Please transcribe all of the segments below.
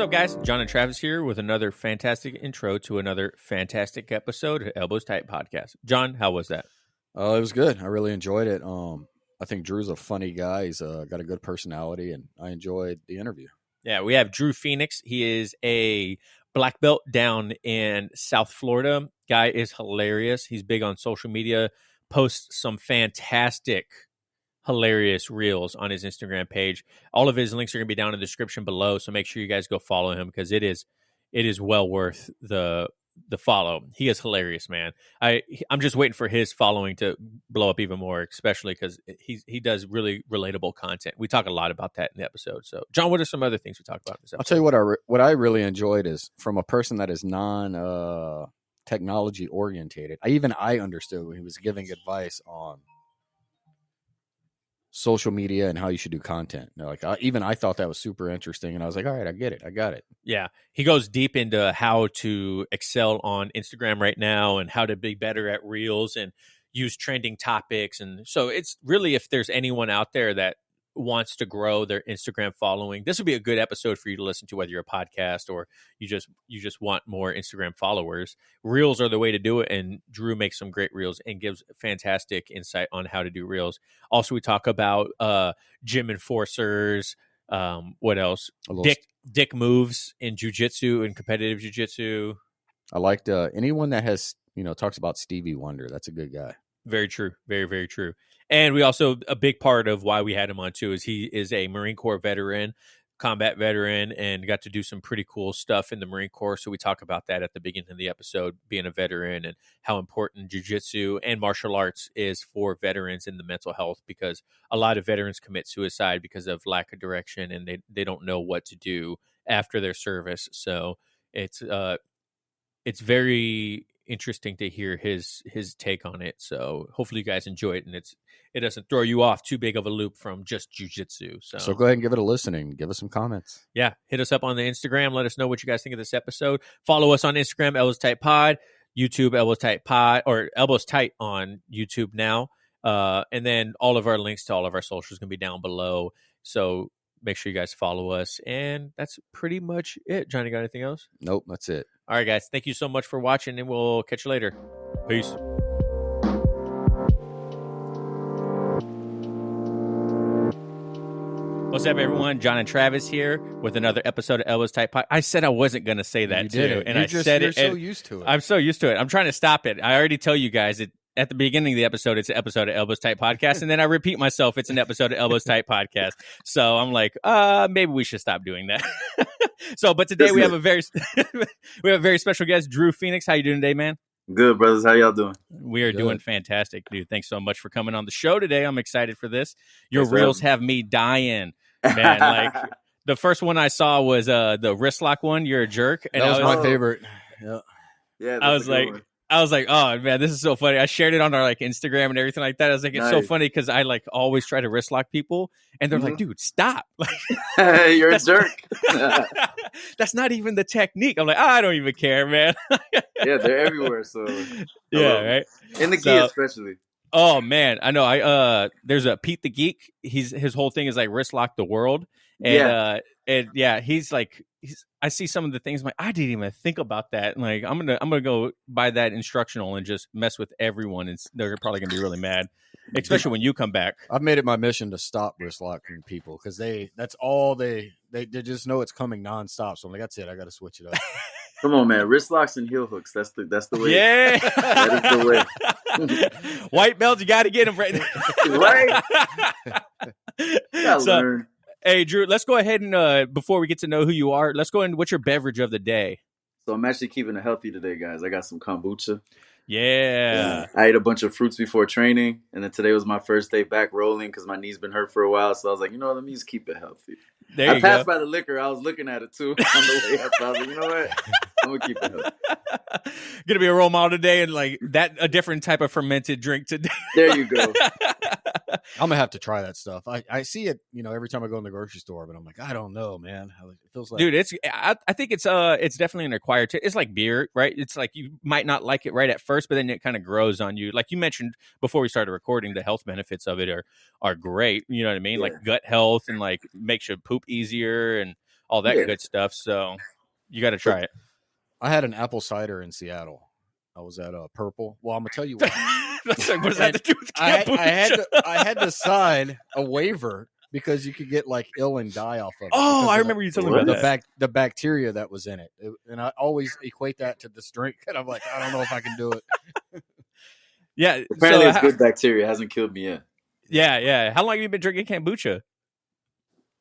What's up, guys? John and Travis here with another fantastic intro to another fantastic episode of Elbows Tight Podcast. John, how was that? It was good. I really enjoyed it. I think Drew's a funny guy. He's got a good personality, and I enjoyed the interview. Yeah, we have Drew Phoenix. He is a black belt down in South Florida. Guy is hilarious. He's big on social media, posts some fantastic, hilarious reels on his Instagram page. All of his links are going to be down in the description below, so make sure you guys go follow him because it is well worth the follow. He is hilarious, man. I'm just waiting for his following to blow up even more, especially because he does really relatable content. We talk a lot about that in the episode. So, John, what are some other things we talk about in this episode? I'll tell you what I really enjoyed is from a person that is non technology orientated. I understood when he was giving advice on social media and how you should do content. I thought that was super interesting, and I was like, all right, I get it. I got it. Yeah. He goes deep into how to excel on Instagram right now and how to be better at reels and use trending topics. And so it's really, if there's anyone out there that wants to grow their Instagram following, this would be a good episode for you to listen to, whether you're a podcast or you just want more Instagram followers. Reels are the way to do it, and Drew makes some great reels and gives fantastic insight on how to do reels. Also, we talk about gym enforcers. What else? Dick moves in jiu-jitsu and competitive jiu-jitsu. I liked anyone that has talks about Stevie Wonder. That's a good guy. Very true. Very, very true. And we also, a big part of why we had him on too is he is a Marine Corps veteran, combat veteran, and got to do some pretty cool stuff in the Marine Corps. So we talk about that at the beginning of the episode, being a veteran and how important jiu-jitsu and martial arts is for veterans in the mental health, because a lot of veterans commit suicide because of lack of direction and they don't know what to do after their service. So it's very interesting to hear his take on it. So hopefully you guys enjoy it and it doesn't throw you off too big of a loop from just jiu-jitsu. So go ahead and give it a listening. Give us some comments. Yeah. Hit us up on the Instagram. Let us know what you guys think of this episode. Follow us on Instagram, Elbows Tight Pod, YouTube, Elbows Tight Pod, or Elbows Tight on YouTube now. And then all of our links to all of our socials can be down below. So make sure you guys follow us. And that's pretty much it. Johnny, got anything else? Nope, that's it. All right, guys. Thank you so much for watching, and we'll catch you later. Peace. What's up, everyone? John and Travis here with another episode of Elbows Tight Pod. I said I wasn't going to say that, too. And you're so used to it. I'm so used to it. I'm trying to stop it. I already tell you guys at the beginning of the episode, it's an episode of Elbows Tight Podcast, and then I repeat myself, it's an episode of Elbows Tight Podcast. So I'm like, maybe we should stop doing that. But today we have a very special guest, Drew Phoenix. How you doing today, man? Good, brothers. How y'all doing? We are doing fantastic, dude. Thanks so much for coming on the show today. I'm excited for this. Your reels have me dying, man. Like the first one I saw was the wrist lock one. You're a jerk, and that was my favorite. Yeah. I was like, oh man, this is so funny. I shared it on our Instagram and everything like that. I was like, it's so funny because I always try to wrist lock people, and they're like, dude, stop! You're a jerk. That's not even the technique. I'm like, I don't even care, man. Yeah, they're everywhere. So right in the gi especially. Oh man, I know. There's a Pete the Geek. His whole thing is like wrist lock the world, and I see some of the things. I'm like, I didn't even think about that. And I'm gonna go buy that instructional and just mess with everyone, and they're probably gonna be really mad, especially when you come back. I've made it my mission to stop wrist locking people because that's all they just know it's coming nonstop. So I'm like, that's it. I got to switch it up. Come on, man. Wrist locks and heel hooks. That's the way. Yeah, that is the way. White belt, you got to get them right. Right. Learn. Hey, Drew, let's go ahead and, before we get to know who you are, let's go into what's your beverage of the day? So I'm actually keeping it healthy today, guys. I got some kombucha. Yeah. I ate a bunch of fruits before training, and then today was my first day back rolling because my knee's been hurt for a while. So I was like, let me just keep it healthy. I passed by the liquor. I was looking at it, too, on the way up. So I was like, you know what? I'm going to keep it healthy. Going to be a role model today and a different type of fermented drink today. There you go. I'm gonna have to try that stuff. I see it, every time I go in the grocery store, but I'm like, I don't know, man. It feels like, dude, I think it's definitely an acquired taste. It's like beer, right? It's like you might not like it right at first, but then it kind of grows on you. Like you mentioned before we started recording, the health benefits of it are great. You know what I mean? Yeah. Like gut health and makes you poop easier and all that good stuff. So you got to try it. I had an apple cider in Seattle. I was at Purple. Well, I'm gonna tell you what. That's like, what does that have to do with kombucha? I had to sign a waiver because you could get like ill and die off of it. Oh, I remember you telling me about that. The bacteria that was in it. And I always equate that to this drink. And I'm like, I don't know if I can do it. Yeah. Apparently it's good bacteria. It hasn't killed me yet. Yeah. How long have you been drinking kombucha?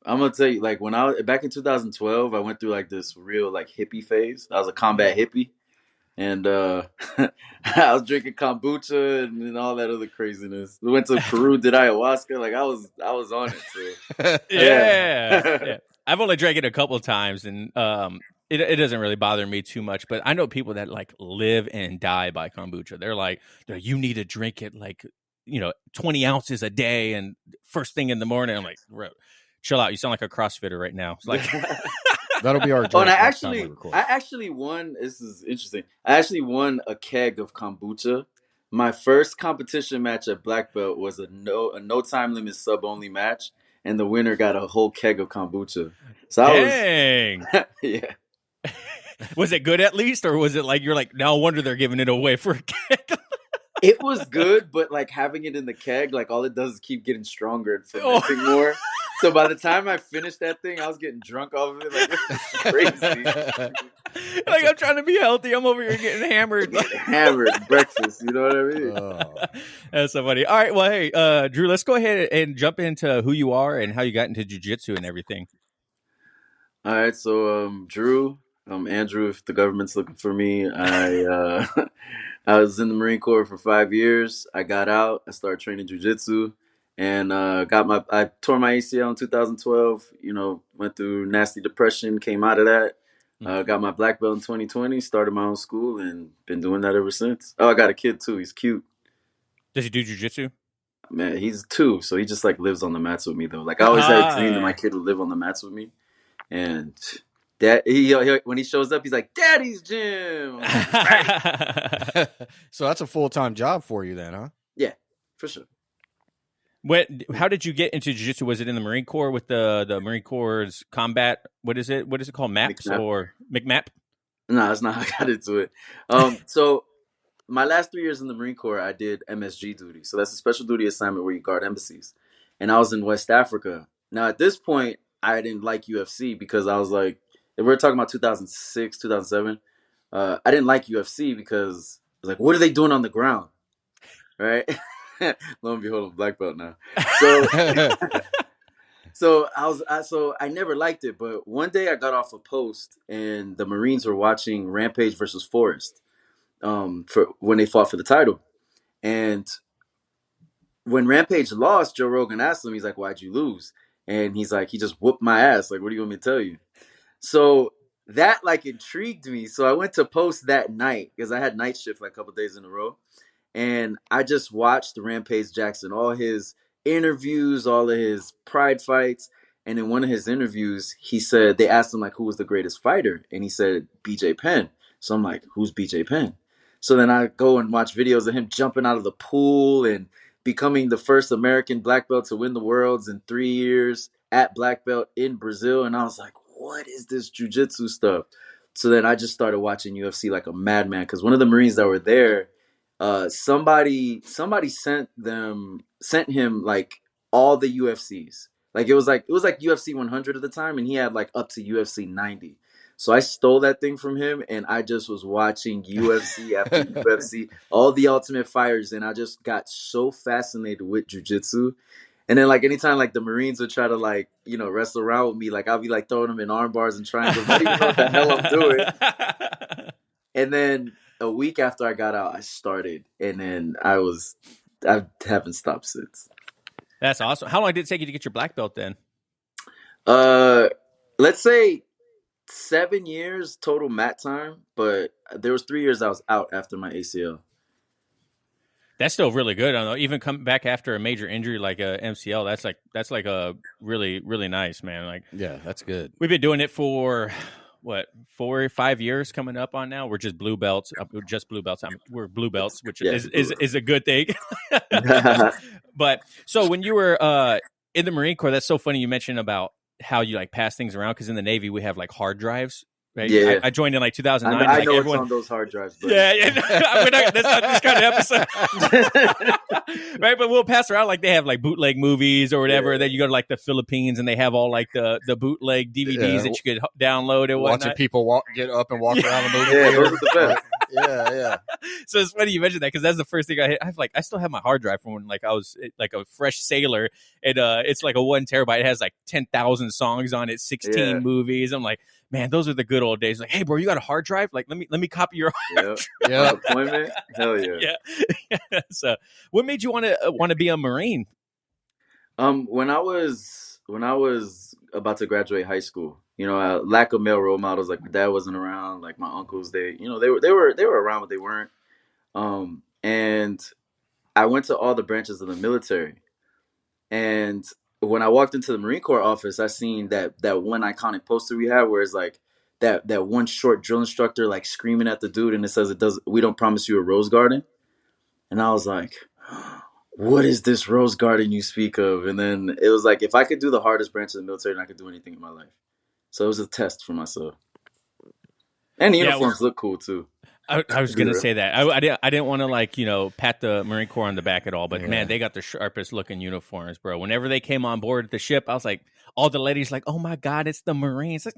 I'm gonna tell you, like when back in 2012, I went through like this real like hippie phase. I was a combat hippie. And I was drinking kombucha and all that other craziness. We went to Peru, did ayahuasca. Like I was on it. So. Yeah. I've only drank it a couple of times, and it doesn't really bother me too much. But I know people that like live and die by kombucha. They're like, you need to drink it like 20 ounces a day, and first thing in the morning. I'm like, chill out. You sound like a CrossFitter right now. It's like. That'll be our. Oh, and I actually won. This is interesting. I actually won a keg of kombucha. My first competition match at black belt was a no time limit sub only match, and the winner got a whole keg of kombucha. So dang. Yeah. Was it good at least, or was it like you're like, no wonder they're giving it away for a keg? It was good, but like having it in the keg, like all it does is keep getting stronger and fermenting more. So by the time I finished that thing, I was getting drunk off of it. Like, this is crazy. Like, I'm trying to be healthy. I'm over here getting hammered. Hammered breakfast. You know what I mean? That's so funny. All right. Well, hey, Drew, let's go ahead and jump into who you are and how you got into jiu-jitsu and everything. All right. So, Drew, Andrew, if the government's looking for me, I was in the Marine Corps for 5 years. I got out. I started training jiu-jitsu. And I tore my ACL in 2012, went through nasty depression, came out of that, got my black belt in 2020, started my own school, and been doing that ever since. Oh, I got a kid too. He's cute. Does he do jiu-jitsu? Man, he's 2, so he just like lives on the mats with me though. Like I always had a dream that my kid would live on the mats with me. And when he shows up, he's like, Daddy's gym. So that's a full-time job for you then, huh? Yeah, for sure. How did you get into jiu-jitsu? Was it in the Marine Corps with the Marine Corps' combat? What is it called? MAPS or McMap? No, that's not how I got into it. So my last 3 years in the Marine Corps, I did MSG duty. So that's a special duty assignment where you guard embassies. And I was in West Africa. Now, at this point, I didn't like UFC because I was like, if we're talking about 2006, 2007, I didn't like UFC because I was like, what are they doing on the ground? Right? Lo and behold, I'm black belt now. So I never liked it. But one day I got off a post and the Marines were watching Rampage versus Forrest for when they fought for the title. And when Rampage lost, Joe Rogan asked him, he's like, why'd you lose? And he's like, he just whooped my ass. Like, what do you want me to tell you? So that like intrigued me. So I went to post that night because I had night shift like a couple days in a row. And I just watched Rampage Jackson, all his interviews, all of his pride fights. And in one of his interviews, he said, they asked him like, who was the greatest fighter? And he said, BJ Penn. So I'm like, who's BJ Penn? So then I go and watch videos of him jumping out of the pool and becoming the first American black belt to win the worlds in 3 years at black belt in Brazil. And I was like, what is this jiu-jitsu stuff? So then I just started watching UFC like a madman because one of the Marines that were there, somebody sent him like all the UFCs. Like it was like UFC 100 at the time, and he had like up to UFC 90. So I stole that thing from him, and I just was watching UFC after UFC, all the Ultimate Fighters, and I just got so fascinated with jiu-jitsu. And then like anytime like the Marines would try to like, wrestle around with me, like I'll be like throwing them in arm bars and triangles. I didn't even know what the hell I'm doing. And then a week after I got out, I started, and then I haven't stopped since. That's awesome. How long did it take you to get your black belt then? Let's say 7 years total mat time, but there was 3 years I was out after my ACL. That's still really good. I don't know. Even coming back after a major injury like a MCL, that's like a really, really nice, man. Like, yeah, that's good. We've been doing it for 4 or 5 years coming up on now. We're just blue belts. We're blue belts, which is a good thing. But so when you were in the Marine Corps, that's so funny you mentioned about how you like pass things around, because in the Navy we have like hard drives. Right, Yeah. I joined in like 2009. I like know everyone, what's on those hard drives, but that's not this kind of episode, right? But we'll pass around like they have like bootleg movies or whatever. Yeah. Then you go to like the Philippines and they have all like the bootleg DVDs that you could download and whatnot. Watching people get up and walk around the movie Yeah, theater. those are the best. Yeah. So it's funny you mentioned that, because that's the first thing I hit. I still have my hard drive from when like I was like a fresh sailor, and it's like a 1 terabyte. It has like 10,000 songs on it, 16 movies. I'm like, man, those are the good old days. Like, hey, bro, you got a hard drive? Like, let me copy your hard drive. Yeah. Deployment? Hell yeah. Yeah. So, what made you want to be a Marine? When I was about to graduate high school, lack of male role models. Like my dad wasn't around. Like my uncles, they were around, but they weren't. And I went to all the branches of the military, and when I walked into the Marine Corps office, I seen that one iconic poster we have where it's like that one short drill instructor like screaming at the dude, and it says, we don't promise you a rose garden. And I was like, what is this rose garden you speak of? And then it was like, if I could do the hardest branch of the military, then I could do anything in my life. So it was a test for myself. And the uniforms look cool too. I was gonna say that. I didn't want to like pat the Marine Corps on the back at all, but man, they got the sharpest looking uniforms, bro. Whenever they came on board the ship, I was like, all the ladies like, oh my god, it's the Marines. Like,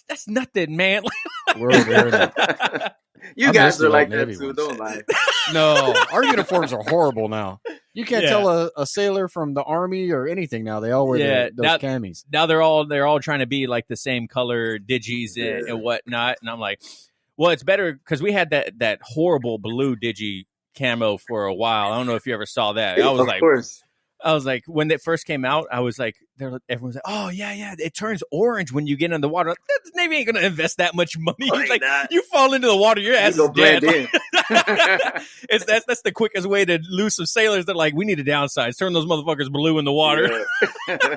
that's nothing, man. We're you guys are like that too. Don't lie. No, our uniforms are horrible now. You can't tell a sailor from the Army or anything now. They all wear those camis. Now they're all trying to be like the same color digis and whatnot, and I'm like, well, it's better because we had that horrible blue digi camo for a while. I don't know if you ever saw that. I was like, when it first came out, I was like, everyone's like, oh yeah, it turns orange when you get in the water. The Navy ain't gonna invest that much money. Like, you fall into the water, your ass is dead. That's the quickest way to lose some sailors. They're like, we need to downsize. Turn those motherfuckers blue in the water. Yeah.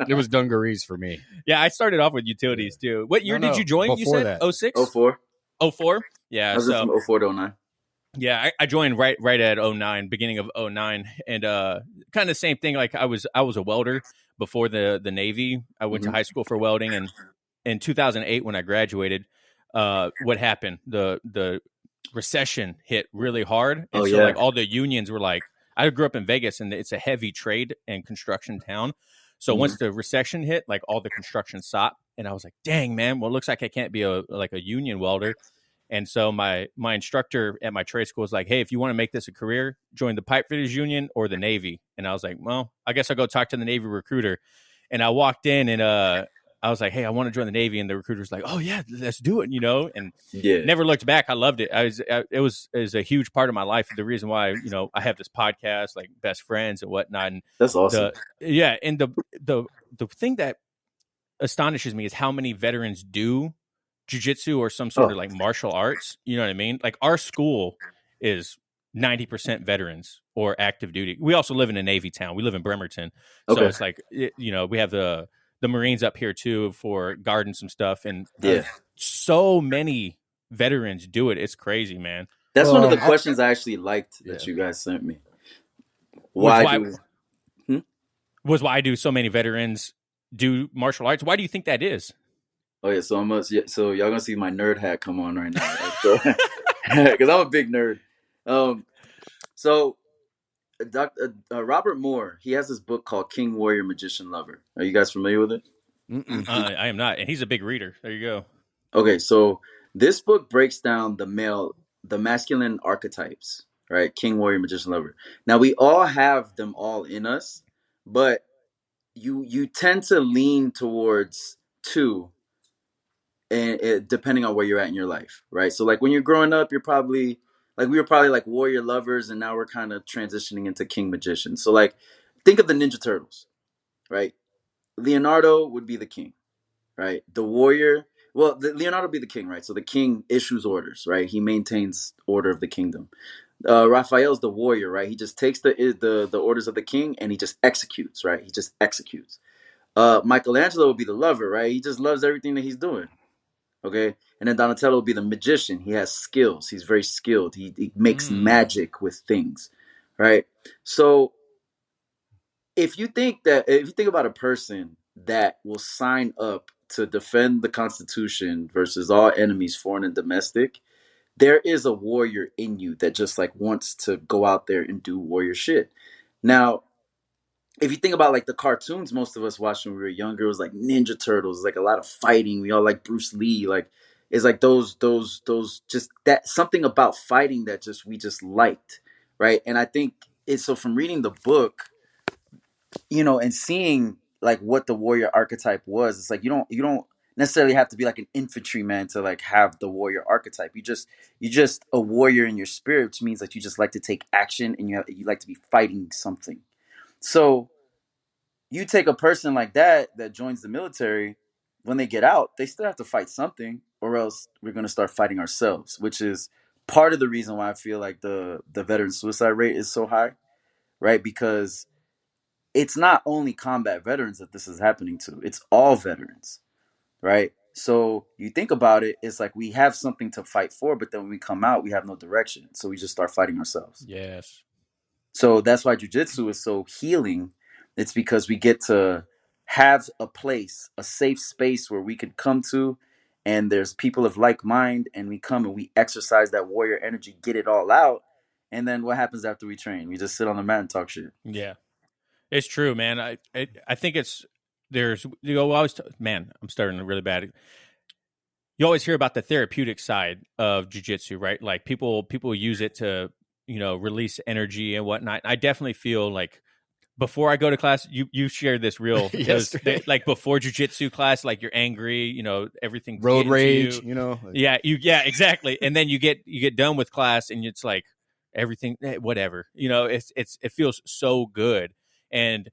It was dungarees for me. Yeah, I started off with utilities too. What year did you join? You said 06? 04. 04? Yeah. I was from 04 to 09. Yeah, I joined right at 09, beginning of 09, and kind of the same thing. Like I was a welder before the Navy. I went to high school for welding, and in 2008 when I graduated, what happened? The recession hit really hard, and like all the unions were like, I grew up in Vegas, and it's a heavy trade and construction town. So once the recession hit, like all the construction stopped, and I was like, dang man, well it looks like I can't be a union welder. And so my instructor at my trade school was like, hey, if you want to make this a career, join the pipe fitters union or the Navy. And I was like, well, I guess I'll go talk to the Navy recruiter. And I walked in and I was like, hey, I want to join the Navy. And the recruiter was like, oh yeah, let's do it, and never looked back. I loved it. It was a huge part of my life. The reason why, I have this podcast, like Best Friends and whatnot. And that's awesome. And the thing that astonishes me is how many veterans do jiu-jitsu or some sort of like martial arts. You know what I mean? Like our school is 90% veterans or active duty. We also live in a Navy town. We live in Bremerton. So it's like, we have the Marines up here too for guarding some stuff. And so many veterans do it. It's crazy, man. That's one of the questions I actually liked that you guys sent me. Why do so many veterans do martial arts? Why do you think that is? Oh yeah, so y'all gonna see my nerd hat come on right now, because I'm a big nerd. So Dr. Robert Moore, he has this book called King, Warrior, Magician, Lover. Are you guys familiar with it? I am not, and he's a big reader. There you go. Okay, so this book breaks down the masculine archetypes, right? King, Warrior, Magician, Lover. Now we all have them all in us, but you tend to lean towards two. And depending on where you're at in your life, right? So like when you're growing up, you're probably like, we were probably like warrior lovers, and now we're kind of transitioning into king magician. So like, think of the Ninja Turtles, right? Leonardo would be the king, right? The warrior, Leonardo would be the king, right? So the king issues orders, right? He maintains order of the kingdom. Raphael's the warrior, right? He just takes the orders of the king and he just executes, right? He just executes. Michelangelo would be the lover, right? He just loves everything that he's doing. Okay, and then Donatello will be the magician. He has skills. He's very skilled. He makes magic with things, right? So if you think about a person that will sign up to defend the Constitution versus all enemies, foreign and domestic, there is a warrior in you that just like wants to go out there and do warrior shit. Now, if you think about like the cartoons most of us watched when we were younger, it was like Ninja Turtles, like a lot of fighting. We all like Bruce Lee, like it's like those just that something about fighting that just we just liked, right? And I think it's so from reading the book, and seeing like what the warrior archetype was, it's like you don't necessarily have to be like an infantryman to like have the warrior archetype. You just a warrior in your spirit, which means that you just like to take action and you like to be fighting something. So you take a person like that joins the military, when they get out, they still have to fight something, or else we're going to start fighting ourselves, which is part of the reason why I feel like the veteran suicide rate is so high, right? Because it's not only combat veterans that this is happening to, it's all veterans, right? So you think about it, it's like we have something to fight for, but then when we come out, we have no direction. So we just start fighting ourselves. Yes. So that's why jiu-jitsu is so healing. It's because we get to have a place, a safe space where we could come to, and there's people of like mind, and we come and we exercise that warrior energy, get it all out. And then what happens after we train? We just sit on the mat and talk shit. Yeah, it's true, man. I think I'm starting really bad. You always hear about the therapeutic side of jiu-jitsu, right? Like people use it to, release energy and whatnot. I definitely feel like before I go to class, you shared this reel because like before jiu-jitsu class, like you're angry, everything road rage, Yeah, exactly. And then you get done with class and it's like everything, whatever, it feels so good. And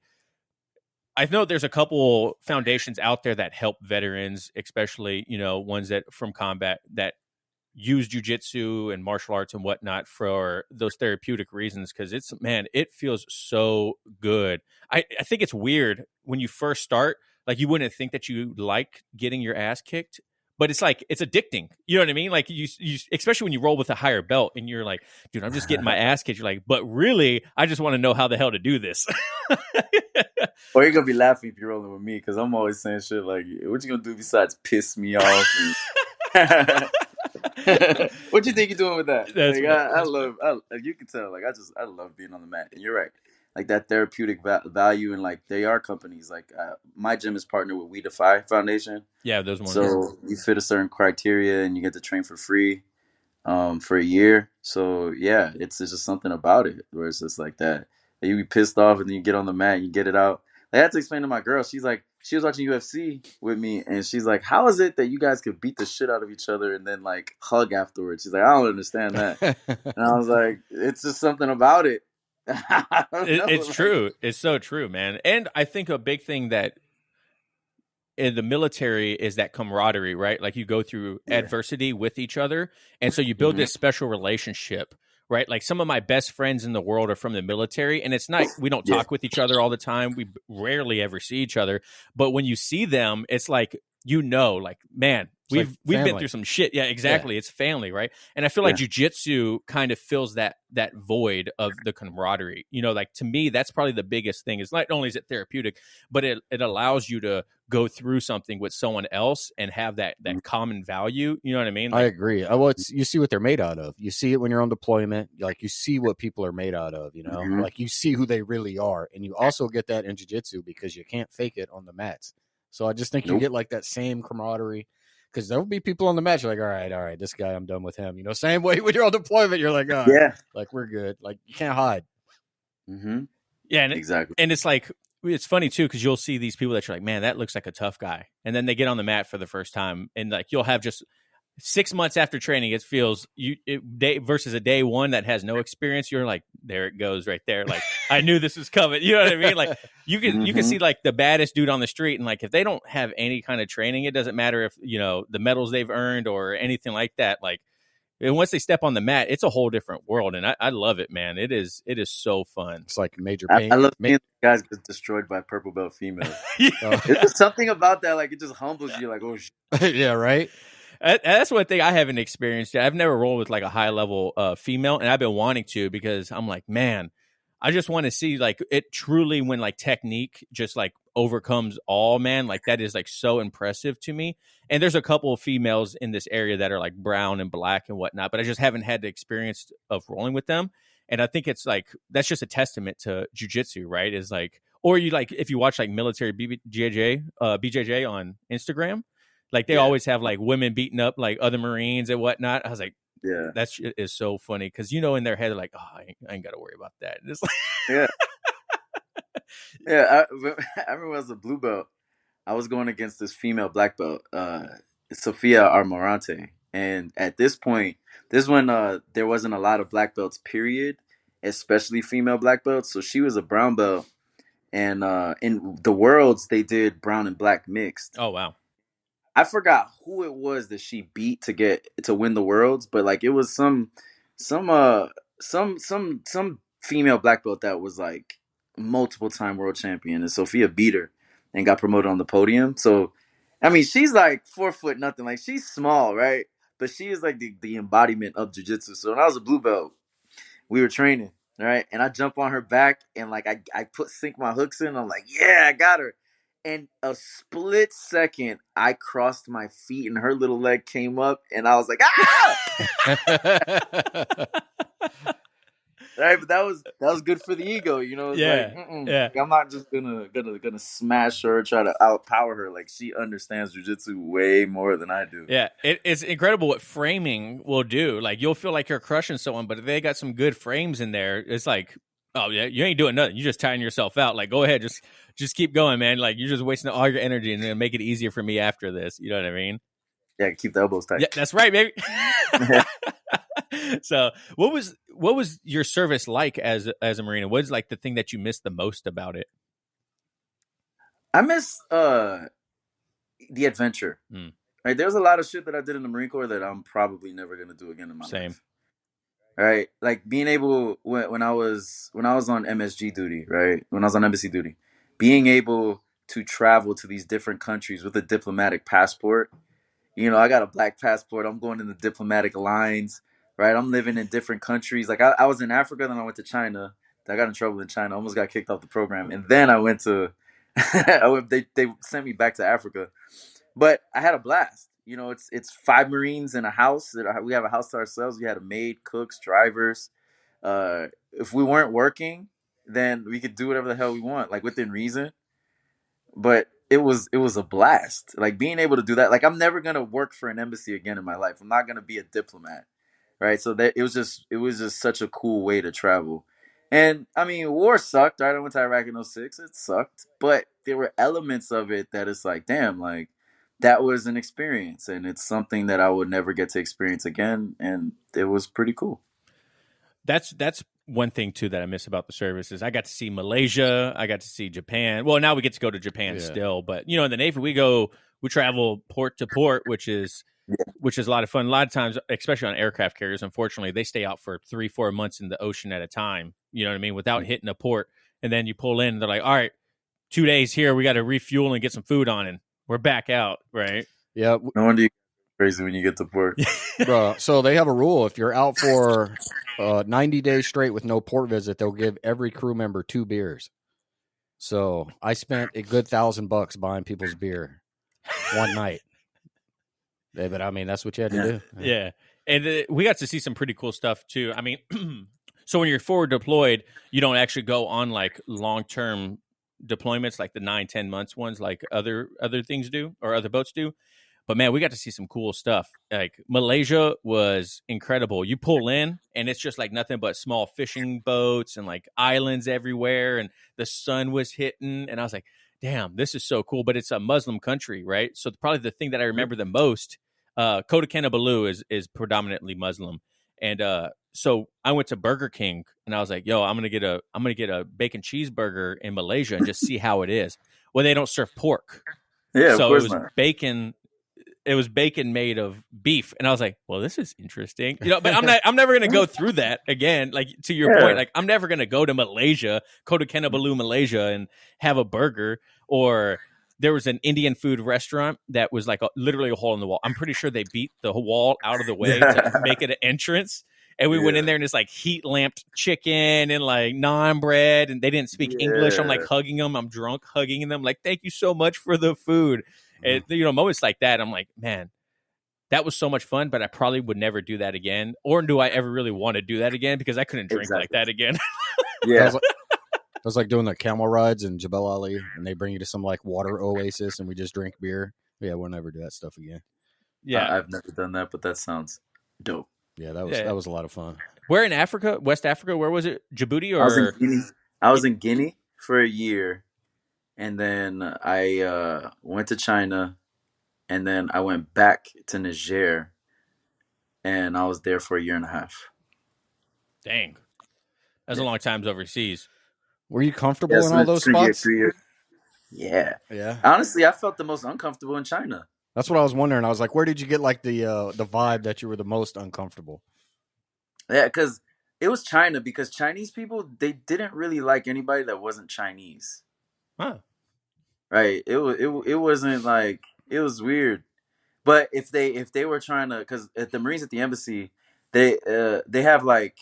I know there's a couple foundations out there that help veterans, especially, ones that from combat that use jiu-jitsu and martial arts and whatnot for those therapeutic reasons. Cause it feels so good. I think it's weird when you first start, like you wouldn't think that you like getting your ass kicked, but it's like, it's addicting. You know what I mean? Like you especially when you roll with a higher belt and you're like, dude, I'm just getting my ass kicked. You're like, but really, I just want to know how the hell to do this. Or you're going to be laughing if you're rolling with me, because I'm always saying shit like, what you going to do besides piss me off? What you think you're doing with that? Like, I love, you can tell, like, I love being on the mat. And you're right. Like that therapeutic value, and like they are companies. Like my gym is partnered with We Defy Foundation. Yeah, those ones. So you fit a certain criteria and you get to train for free for a year. So yeah, it's just something about it where it's just like that. You be pissed off and then you get on the mat and you get it out. I had to explain to my girl. She's like, she was watching UFC with me, and she's like, "How is it that you guys could beat the shit out of each other and then like hug afterwards?" She's like, "I don't understand that." And I was like, "It's just something about it." It's true. It's so true, man. And I think a big thing that in the military is that camaraderie, right? Like you go through adversity with each other, and so you build this special relationship. Right. Like some of my best friends in the world are from the military, and it's not, we don't talk with each other all the time. We rarely ever see each other. But when you see them, it's like, like, man, we've been through some shit. Yeah, exactly. Yeah. It's family. Right. And I feel like jiu-jitsu kind of fills that void of the camaraderie. Like to me, that's probably the biggest thing. It's not only is it therapeutic, but it allows you to go through something with someone else and have that common value. You know what I mean? Like, I agree. You see what they're made out of. You see it when you're on deployment. Like you see what people are made out of, like you see who they really are. And you also get that in jiu-jitsu because you can't fake it on the mats. So I just think you get like that same camaraderie, because there will be people on the match like, all right, this guy, I'm done with him. Same way when you're on deployment, you're like, like we're good. Like you can't hide. Mm-hmm. Yeah, and exactly. And it's like, it's funny too, because you'll see these people that you're like, man, that looks like a tough guy, and then they get on the mat for the first time, and like you'll have just 6 months after training, it feels versus a day one that has no experience. You're like, there it goes right there. Like I knew this was coming. You know what I mean? Like you can see like the baddest dude on the street, and like if they don't have any kind of training, it doesn't matter if the medals they've earned or anything like that. Like and once they step on the mat, it's a whole different world, and I love it, man. It is so fun. It's like major pain. I love seeing guys get destroyed by purple belt females. It's something about that, like it just humbles you. Like, oh shit. Yeah, right. That's one thing I haven't experienced yet. I've never rolled with like a high level female, and I've been wanting to, because I'm like, man, I just want to see like it truly when like technique just like overcomes all, man. Like that is like so impressive to me. And there's a couple of females in this area that are like brown and black and whatnot, but I just haven't had the experience of rolling with them. And I think it's like, that's just a testament to jiu-jitsu, right? Is like, or you like, if you watch like military BJJ on Instagram, like they always have like women beating up like other Marines and whatnot. I was like, Yeah, that shit is so funny because you know in their head they're like, oh, I ain't got to worry about that. And it's like, yeah, yeah. I remember as a blue belt, I was going against this female black belt, Sophia Armorante, and at this point, this is when there wasn't a lot of black belts, period, especially female black belts. So she was a brown belt, and in the worlds they did brown and black mixed. oh wow. I forgot who it was that she beat to win the worlds, but like it was some female black belt that was like multiple time world champion, and Sophia beat her and got promoted on the podium. So, I mean, she's like 4 foot nothing, like she's small, right? But she is like the embodiment of jiu-jitsu. So when I was a blue belt, we were training, right? And I jump on her back and like I sink my hooks in. I'm like, yeah, I got her. And a split second, I crossed my feet and her little leg came up, and I was like, ah! Right, but that was good for the ego, you know. It's like, like, I'm not just gonna smash her, try to outpower her. Like she understands jiu-jitsu way more than I do. Yeah, it's incredible what framing will do. Like you'll feel like you're crushing someone, but if they got some good frames in there, it's like, oh yeah, you ain't doing nothing. You're just tiring yourself out. Like go ahead, just keep going, man. Like you're just wasting all your energy and then make it easier for me after this. You know what I mean? Yeah, keep the elbows tight. Yeah, that's right, baby. So what was your service like as a Marine? What's like the thing that you missed the most about it? I miss the adventure. Right, there's a lot of shit that I did in the Marine Corps that I'm probably never gonna do again in my life. Right, like being able when I was on MSG duty, right, when I was on embassy duty, being able to travel to these different countries with a diplomatic passport. You know, I got a black passport. I'm going in the diplomatic lines, right? I'm living in different countries. Like I was in Africa, then I went to China. I got in trouble in China. I almost got kicked off the program, and then I went to. They sent me back to Africa, but I had a blast. You know, it's 5 Marines in a house. We have a house to ourselves. We had a maid, cooks, drivers. If we weren't working, then we could do whatever the hell we want, like within reason. But it was a blast. Like being able to do that. Like I'm never gonna work for an embassy again in my life. I'm not gonna be a diplomat, right? So that it was just such a cool way to travel. And I mean, war sucked, right? I went to Iraq in 06. It sucked, but there were elements of it that it's like, damn, like that was an experience, and it's something that I would never get to experience again. And it was pretty cool. That's one thing too that I miss about the service is I got to see Malaysia, I got to see Japan. Well, now we get to go to Japan still, but you know, in the Navy we travel port to port, which is a lot of fun. A lot of times, especially on aircraft carriers, unfortunately, they stay out for 3-4 months in the ocean at a time. You know what I mean? Without hitting a port, and then you pull in, and they're like, all right, 2 days here, we got to refuel and get some food on, and we're back out, right? Yeah. No wonder you crazy when you get to port. Bro, so they have a rule. If you're out for 90 days straight with no port visit, they'll give every crew member 2 beers. So I spent a good $1,000 buying people's beer one night. But I mean, that's what you had to do. Yeah. And we got to see some pretty cool stuff too. I mean, so when you're forward deployed, you don't actually go on like long-term deployments like the 9-10 months ones like other things do or other boats do. But man, we got to see some cool stuff. Like Malaysia was incredible. You pull in and it's just like nothing but small fishing boats and like islands everywhere, and the sun was hitting, and I was like, damn, this is so cool. But it's a Muslim country, right? So probably the thing that I remember the most, Kota Kinabalu is predominantly Muslim. And so I went to Burger King and I was like, yo, I'm gonna get a bacon cheeseburger in Malaysia and just see how it is. Well, they don't serve pork. Yeah, so of course it was not. bacon. It was bacon made of beef, and I was like, "Well, this is interesting." You know, but I'm never going to go through that again. Like to your point, like I'm never going to go to Malaysia, Kota Kinabalu, Malaysia, and have a burger. Or there was an Indian food restaurant that was like literally a hole in the wall. I'm pretty sure they beat the wall out of the way to make it an entrance. And we went in there and it's like heat lamped chicken and like naan bread, and they didn't speak English. I'm like hugging them. I'm drunk hugging them. Like, thank you so much for the food. And, moments like that, I'm like, man, that was so much fun, but I probably would never do that again. Or do I ever really want to do that again? Because I couldn't drink like that again. Yeah. It was like doing the camel rides in Jebel Ali, and they bring you to some like water oasis, and we just drink beer. Yeah, we'll never do that stuff again. Yeah, I've never done that, but that sounds dope. Yeah, that was a lot of fun. Where in Africa? West Africa? Where was it? Djibouti or? I was in Guinea for a year, and then I went to China, and then I went back to Niger, and I was there for a year and a half. Dang, that's a long time overseas. Were you comfortable in all those spots? 3 years. Yeah. Yeah. Honestly, I felt the most uncomfortable in China. That's what I was wondering. I was like, where did you get like the vibe that you were the most uncomfortable? Yeah, because it was China. Because Chinese people, they didn't really like anybody that wasn't Chinese. Huh. Right. It wasn't like, it was weird. But if they were trying to, because at the Marines at the embassy, they have like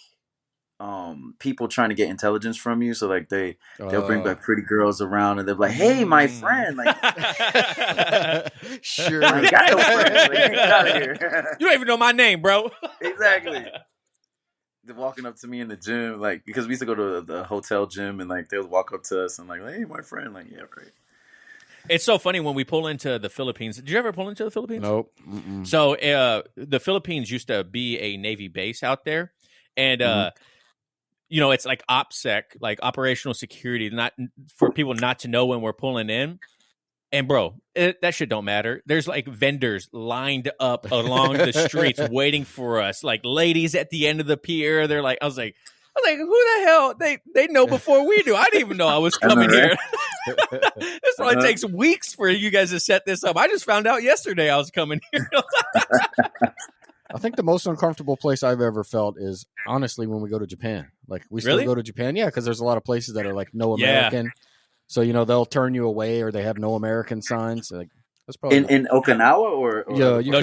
people trying to get intelligence from you, so like they'll bring like pretty girls around and they're like, hey, my friend, like sure, I got no friends, like, get out of here. You don't even know my name, bro. Exactly. They're walking up to me in the gym, like, because we used to go to the hotel gym, and like they'll walk up to us and like, hey, my friend, like, yeah, right. It's so funny when we pull into the Philippines. Did you ever pull into the Philippines? Nope. Mm-mm. So the Philippines used to be a Navy base out there, and it's like OPSEC, like operational security, not for people not to know when we're pulling in. And bro, that shit don't matter. There's like vendors lined up along the streets waiting for us, like ladies at the end of the pier. They're like, I was like, who the hell? They know before we do. I didn't even know I was coming here. This probably takes weeks for you guys to set this up. I just found out yesterday I was coming here. I think the most uncomfortable place I've ever felt is honestly when we go to Japan. Like we still go to Japan, because there's a lot of places that are like no American. Yeah. So they'll turn you away, or they have no American signs. Like that's probably in Okinawa or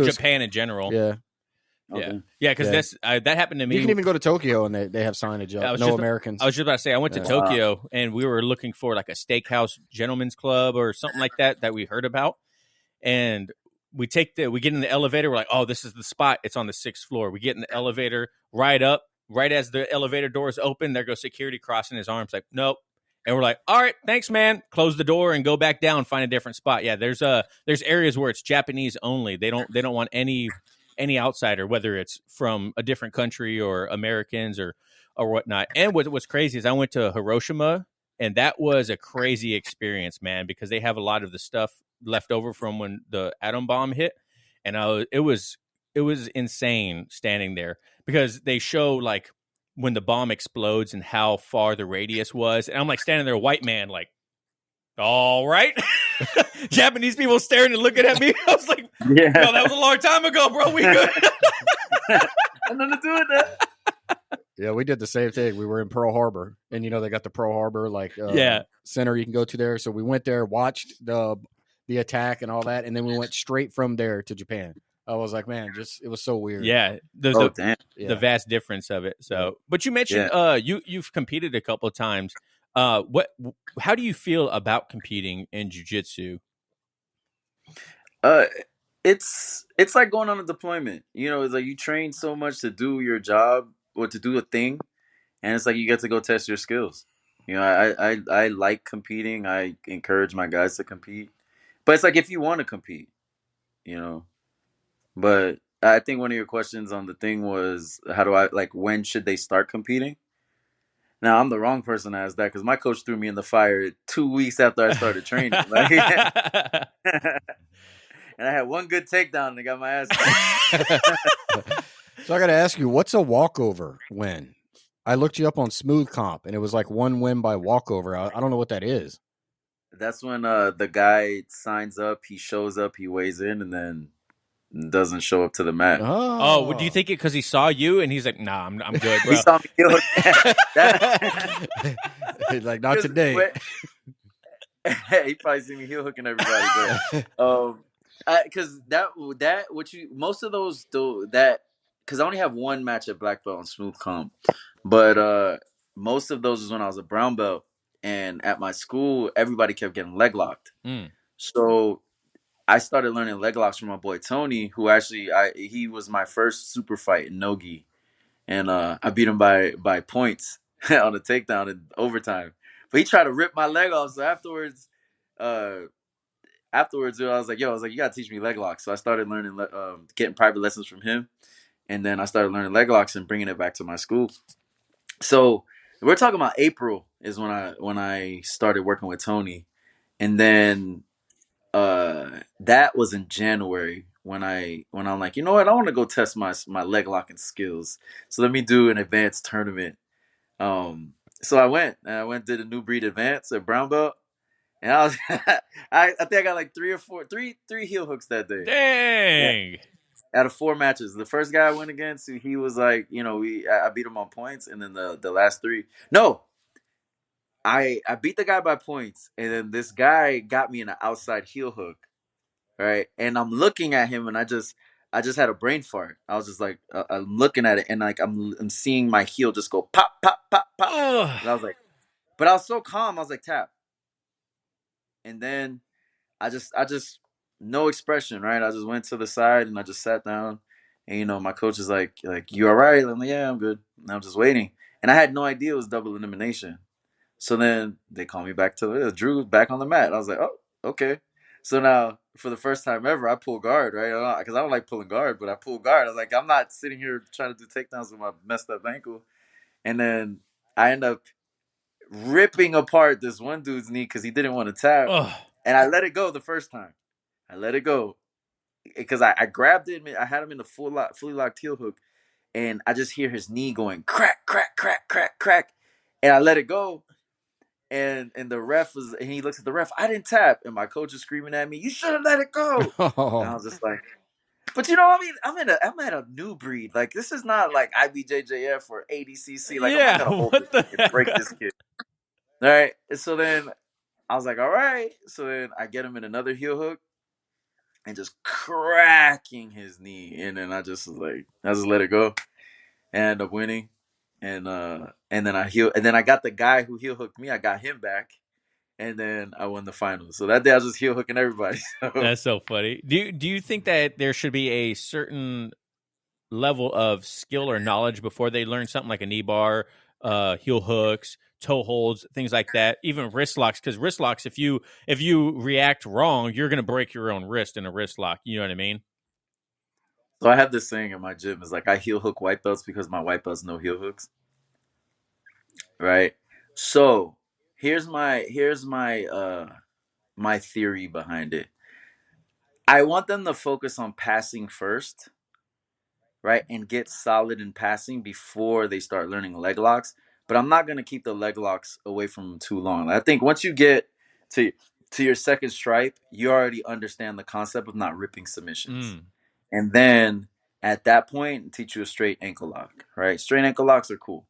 Japan in general. Yeah. Okay. Yeah, because that's that happened to me. You can even go to Tokyo and they have signage up. No Americans. I was just about to say, I went to Tokyo and we were looking for like a steakhouse gentleman's club or something like that we heard about. And we get in the elevator. We're like, oh, this is the spot. It's on the 6th floor. We get in the elevator, right as the elevator doors open, there goes security crossing his arms like, nope. And we're like, all right, thanks, man. Close the door and go back down, find a different spot. Yeah, there's areas where it's Japanese only. They don't want any outsider, whether it's from a different country or Americans or whatnot. And what's crazy is I went to Hiroshima, and that was a crazy experience, man, because they have a lot of the stuff left over from when the atom bomb hit, and it was insane standing there because they show like when the bomb explodes and how far the radius was, and I'm like standing there, white man, like, all right. Japanese people staring and looking at me. I was like, no, that was a long time ago, bro. We good. Nothing to do with that. Yeah, we did the same thing. We were in Pearl Harbor, and they got the Pearl Harbor center you can go to there. So we went there, watched the attack and all that, and then we went straight from there to Japan. I was like, man, it was so weird. Yeah, the vast difference of it. So, but you mentioned you've competed a couple of times. How do you feel about competing in jiu-jitsu? It's like going on a deployment. It's like you train so much to do your job or to do a thing, and it's like you get to go test your skills. I like competing. I encourage my guys to compete, but it's like if you want to compete, But I think one of your questions on the thing was, when should they start competing? Now, I'm the wrong person to ask that because my coach threw me in the fire 2 weeks after I started training. And I had one good takedown and I got my ass kicked. So I got to ask you, what's a walkover win? I looked you up on Smooth Comp, and it was like one win by walkover. I don't know what that is. That's when the guy signs up, he shows up, he weighs in, and then doesn't show up to the mat. Oh, do you think it because he saw you and he's like, nah, I'm good, bro. He saw me heel He's like, not today. He probably see me heel hooking everybody, but because most of those that because I only have one match at black belt on smooth comp, but most of those is when I was a brown belt, and at my school everybody kept getting leg locked. So I started learning leg locks from my boy Tony, who actually he was my first super fight in no-gi, and I beat him by points on a takedown in overtime. But he tried to rip my leg off. So uh, afterwards, I was like, you gotta teach me leg locks. So I started learning, getting private lessons from him, and then I started learning leg locks and bringing it back to my school. So we're talking about April is when I started working with Tony, and then that was in January when I'm like, you know what, I want to go test my leg locking skills. So let me do an advanced tournament. So I went did a new breed advance at brown belt, and I was I think I got like three heel hooks that day. Dang. Yeah. Out of 4 matches, the first guy I went against, he was like, I beat him on points, and then the last 3, no, I beat the guy by points, and then this guy got me in an outside heel hook, right? And I'm looking at him, and I just had a brain fart. I was just like, I'm looking at it, and like I'm seeing my heel just go pop, pop, pop, pop, and I was like, but I was so calm. I was like, tap, and then I just no expression, right? I just went to the side and I just sat down, and my coach is like, you all right? I'm like, yeah, I'm good. And I'm just waiting, and I had no idea it was double elimination. So then they call me back to Drew back on the mat. I was like, oh, okay. So now for the first time ever, I pull guard, right? Because I don't like pulling guard, but I pull guard. I was like, I'm not sitting here trying to do takedowns with my messed up ankle. And then I end up ripping apart this one dude's knee because he didn't want to tap. And I let it go the first time. I let it go because I grabbed it. I had him in the fully locked heel hook, and I just hear his knee going crack, crack, crack, crack, crack, and I let it go. And the ref and he looks at the ref. I didn't tap, and my coach is screaming at me, "You should have let it go!" And I was just like, "But I mean, I'm at a new breed. Like this is not like IBJJF or ADCC. Like I'm not gonna hold this kid and break this kid." All right. And so then I was like, "All right." So then I get him in another heel hook and just cracking his knee, and then I just let it go, and I end up winning. And then I got the guy who heel hooked me. I got him back, and then I won the finals. So that day I was just heel hooking everybody. So. That's so funny. Do you think that there should be a certain level of skill or knowledge before they learn something like a knee bar, heel hooks, toe holds, things like that, even wrist locks? Because wrist locks, if you react wrong, you're going to break your own wrist in a wrist lock. You know what I mean? So I have this saying in my gym is like I heel hook white belts because my white belts know heel hooks. Right. So here's my theory behind it. I want them to focus on passing first, right, and get solid in passing before they start learning leg locks. But I'm not gonna keep the leg locks away from them too long. I think once you get to your second stripe, you already understand the concept of not ripping submissions, and then at that point, teach you a straight ankle lock. Right, straight ankle locks are cool.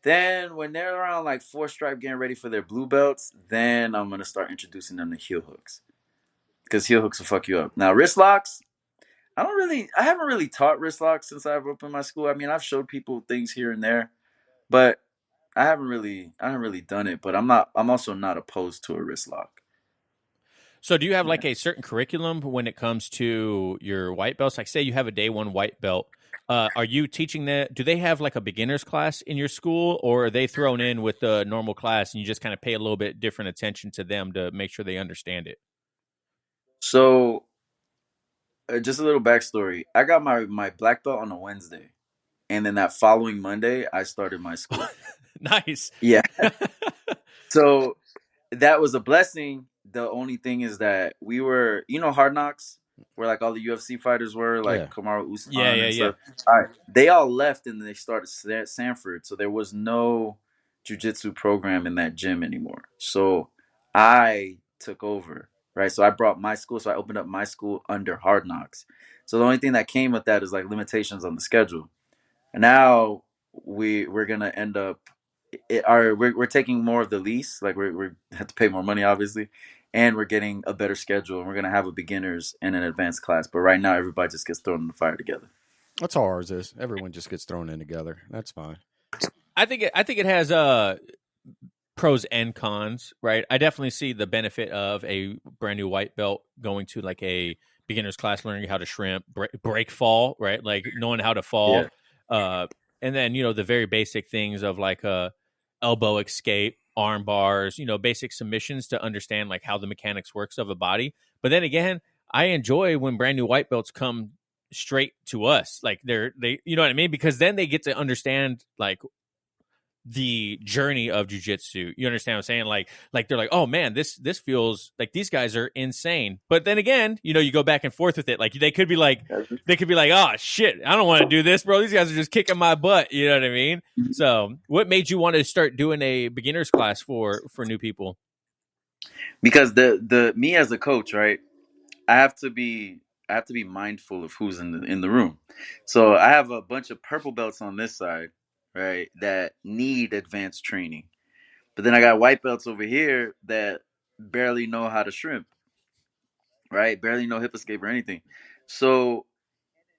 Then when they're around like 4 stripe getting ready for their blue belts, then I'm going to start introducing them to heel hooks. Because heel hooks will fuck you up. Now, wrist locks, I haven't really taught wrist locks since I've opened my school. I mean, I've showed people things here and there, but I haven't really done it. But I'm also not opposed to a wrist lock. So do you have like a certain curriculum when it comes to your white belts? Like say you have a day 1 white belt. Are you teaching that? Do they have like a beginner's class in your school, or are they thrown in with the normal class and you just kind of pay a little bit different attention to them to make sure they understand it? So just a little backstory. I got my black belt on a Wednesday, and then that following Monday, I started my school. Nice. Yeah. So that was a blessing. The only thing is that we were, Hard Knocks, where like all the UFC fighters were, like Kamaru Usman and stuff. All right, they all left and they started Sanford, so there was no jiu-jitsu program in that gym anymore. So I took over, right? So I brought my school, so I opened up my school under Hard Knocks. So the only thing that came with that is like limitations on the schedule. And now we're gonna end up. We're taking more of the lease, like we have to pay more money, obviously, and we're getting a better schedule. And we're gonna have a beginners and an advanced class, but right now everybody just gets thrown in the fire together. That's how ours is. Everyone just gets thrown in together. That's fine. I think it has pros and cons, right? I definitely see the benefit of a brand new white belt going to like a beginner's class, learning how to shrimp, break fall, right? Like knowing how to fall. And then, the very basic things of like elbow escape, arm bars, basic submissions to understand like how the mechanics works of a body. But then again, I enjoy when brand new white belts come straight to us. Like they, you know what I mean? Because then they get to understand like the journey of jiu-jitsu. You understand what I'm saying? Like they're like, oh man, this feels like these guys are insane. But then again, you go back and forth with it. Like they could be like, oh shit, I don't want to do this, bro. These guys are just kicking my butt. You know what I mean? So what made you want to start doing a beginner's class for new people? Because the me as a coach, right? I have to be mindful of who's in the room. So I have a bunch of purple belts on this side, right, that need advanced training. But then I got white belts over here that barely know how to shrimp, right? Barely know hip escape or anything. So,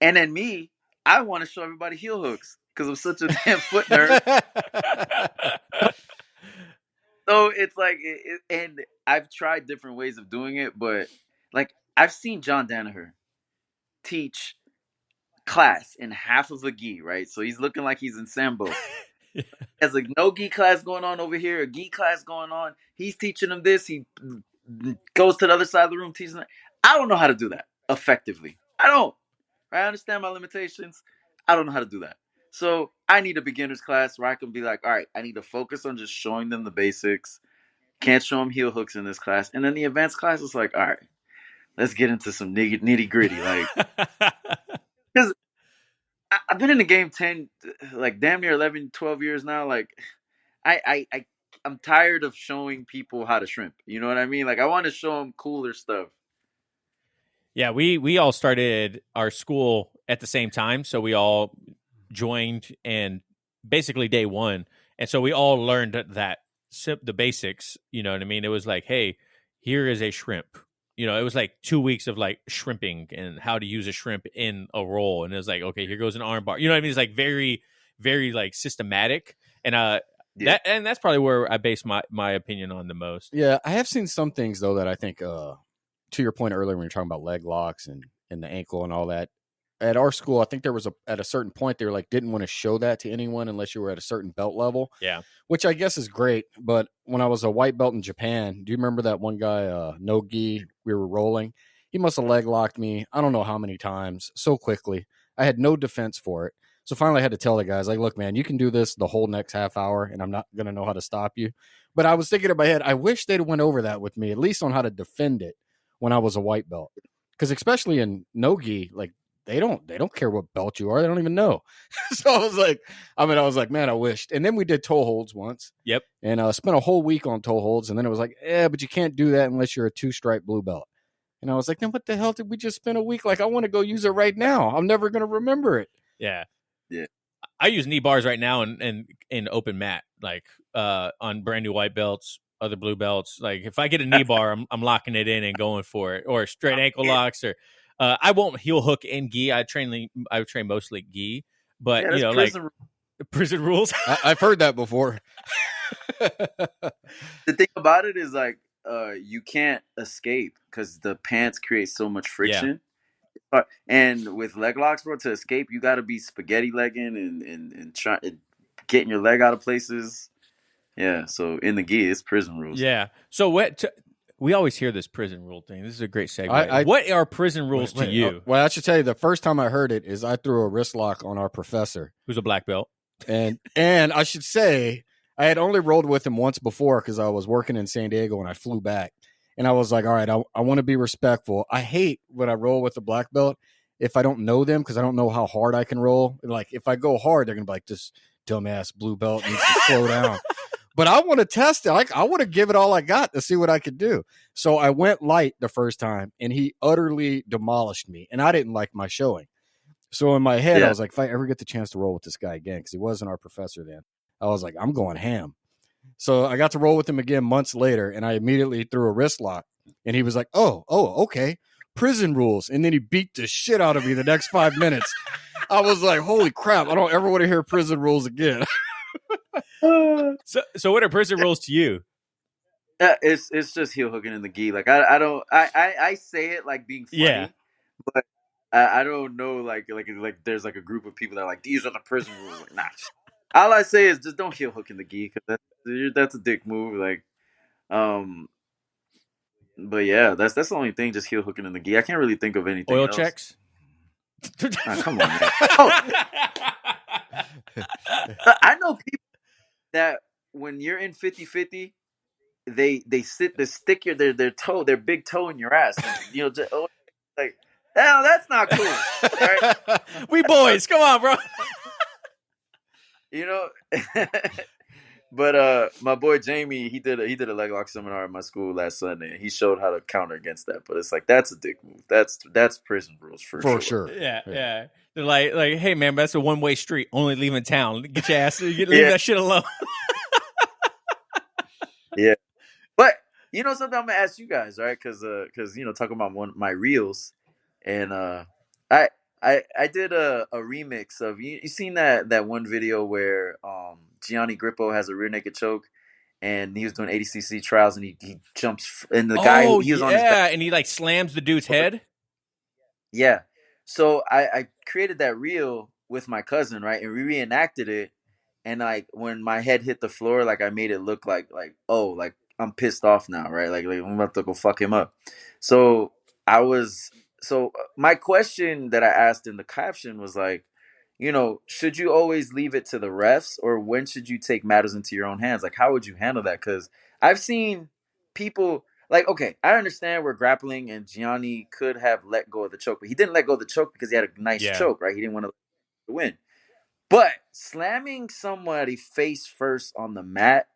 and then me, I want to show everybody heel hooks because I'm such a damn foot nerd. So it's like, and I've tried different ways of doing it, but like I've seen John Danaher teach class in half of a gi, right? So he's looking like he's in Sambo. There's a no gi class going on over here, a gi class going on. He's teaching them this. He goes to the other side of the room teaching them. I don't know how to do that effectively. I don't. I understand my limitations. I don't know how to do that. So I need a beginner's class where I can be like, all right, I need to focus on just showing them the basics. Can't show them heel hooks in this class. And then the advanced class is like, all right, let's get into some nitty gritty. Like, because I've been in the game 10, like damn near 11, 12 years now. Like I'm tired of showing people how to shrimp. You know what I mean? Like I want to show them cooler stuff. Yeah, we all started our school at the same time. So we all joined and basically day one. And so we all learned that the basics, you know what I mean? It was like, hey, here is a shrimp. It was like 2 weeks of like shrimping and how to use a shrimp in a roll. And it was like, okay, here goes an arm bar. You know what I mean? It's like very, very like systematic. And that's probably where I base my opinion on the most. Yeah, I have seen some things though that I think to your point earlier when you're talking about leg locks and the ankle and all that. At our school, I think there was at a certain point they were like didn't want to show that to anyone unless you were at a certain belt level. Yeah, which I guess is great. But when I was a white belt in Japan, do you remember that one guy, no gi? We were rolling. He must have leg locked me. I don't know how many times so quickly. I had no defense for it. So finally, I had to tell the guys, like, look, man, you can do this the whole next half hour, and I'm not going to know how to stop you. But I was thinking in my head, I wish they'd went over that with me, at least on how to defend it when I was a white belt. Because especially in no gi, like, they don't care what belt you are. They don't even know. So I was like, man, I wished. And then we did toe holds once. Yep. And spent a whole week on toe holds. And then it was like, but you can't do that unless you're a 2-stripe blue belt. And I was like, then what the hell did we just spend a week? Like, I want to go use it right now. I'm never going to remember it. Yeah. Yeah. I use knee bars right now in open mat, like on brand new white belts, other blue belts. Like if I get a knee bar, I'm locking it in and going for it, or straight ankle locks, or I won't heel hook in gi. I train mostly gi, but like prison rules. I've heard that before. The thing about it is like you can't escape because the pants create so much friction. Yeah. And with leg locks, bro, to escape, you got to be spaghetti legging and trying getting your leg out of places. Yeah, so in the gi, it's prison rules. Yeah. So we always hear this prison rule thing. This is a great segue. What are prison rules to you? Well, I should tell you, the first time I heard it is I threw a wrist lock on our professor, who's a black belt, and I should say I had only rolled with him once before because I was working in San Diego and I flew back. And I was like, all right, I want to be respectful. I hate when I roll with a black belt if I don't know them because I don't know how hard I can roll. Like, if I go hard, they're going to be like, this dumbass blue belt needs to slow down. But I want to test it. I want to give it all I got to see what I could do. So I went light the first time, and he utterly demolished me. And I didn't like my showing. So in my head, I was like, if I ever get the chance to roll with this guy again, because he wasn't our professor then, I was like, I'm going ham. So I got to roll with him again months later, and I immediately threw a wrist lock. And he was like, oh, okay, prison rules. And then he beat the shit out of me the next 5 minutes. I was like, holy crap! I don't ever want to hear prison rules again. So what are prison rules to you? It's just heel hooking in the gi. Like I say it like being funny, but I don't know like there's like a group of people that are like, these are the prison rules. Like, nah. All I say is just don't heel hook in the gi, because that's a dick move. Like, but yeah, that's the only thing. Just heel hooking in the gi. I can't really think of anything Oil else. checks. Come on, man. Oh, I know people that when you're in 50-50, they stick their big toe in your ass, and, just, like, hell, that's not cool. Right? We boys, come on, bro. But my boy Jamie, he did a leg lock seminar at my school last Sunday, and he showed how to counter against that. But it's like, that's a dick move. That's prison rules for sure. Yeah. They're like, hey man, that's a one-way street. Only leaving town. Get your ass. Leave that shit alone. Yeah, but something I'm gonna ask you guys, right? Because talking about my reels, and I did a remix of you seen that one video where Gianni Grippo has a rear naked choke, and he was doing ADCC trials, and he jumps, and the guy he was on his back, and he like slams the dude's head. Yeah, so I created that reel with my cousin, right, and we reenacted it, and like when my head hit the floor, like I made it look like oh, like I'm pissed off now, right, like I'm about to go fuck him up. So my question that I asked in the caption was like, should you always leave it to the refs, or when should you take matters into your own hands? Like, how would you handle that? Because I've seen people, like, okay, I understand we're grappling, and Gianni could have let go of the choke, but he didn't let go of the choke because he had a nice choke, right? He didn't want to win. But slamming somebody face first on the mat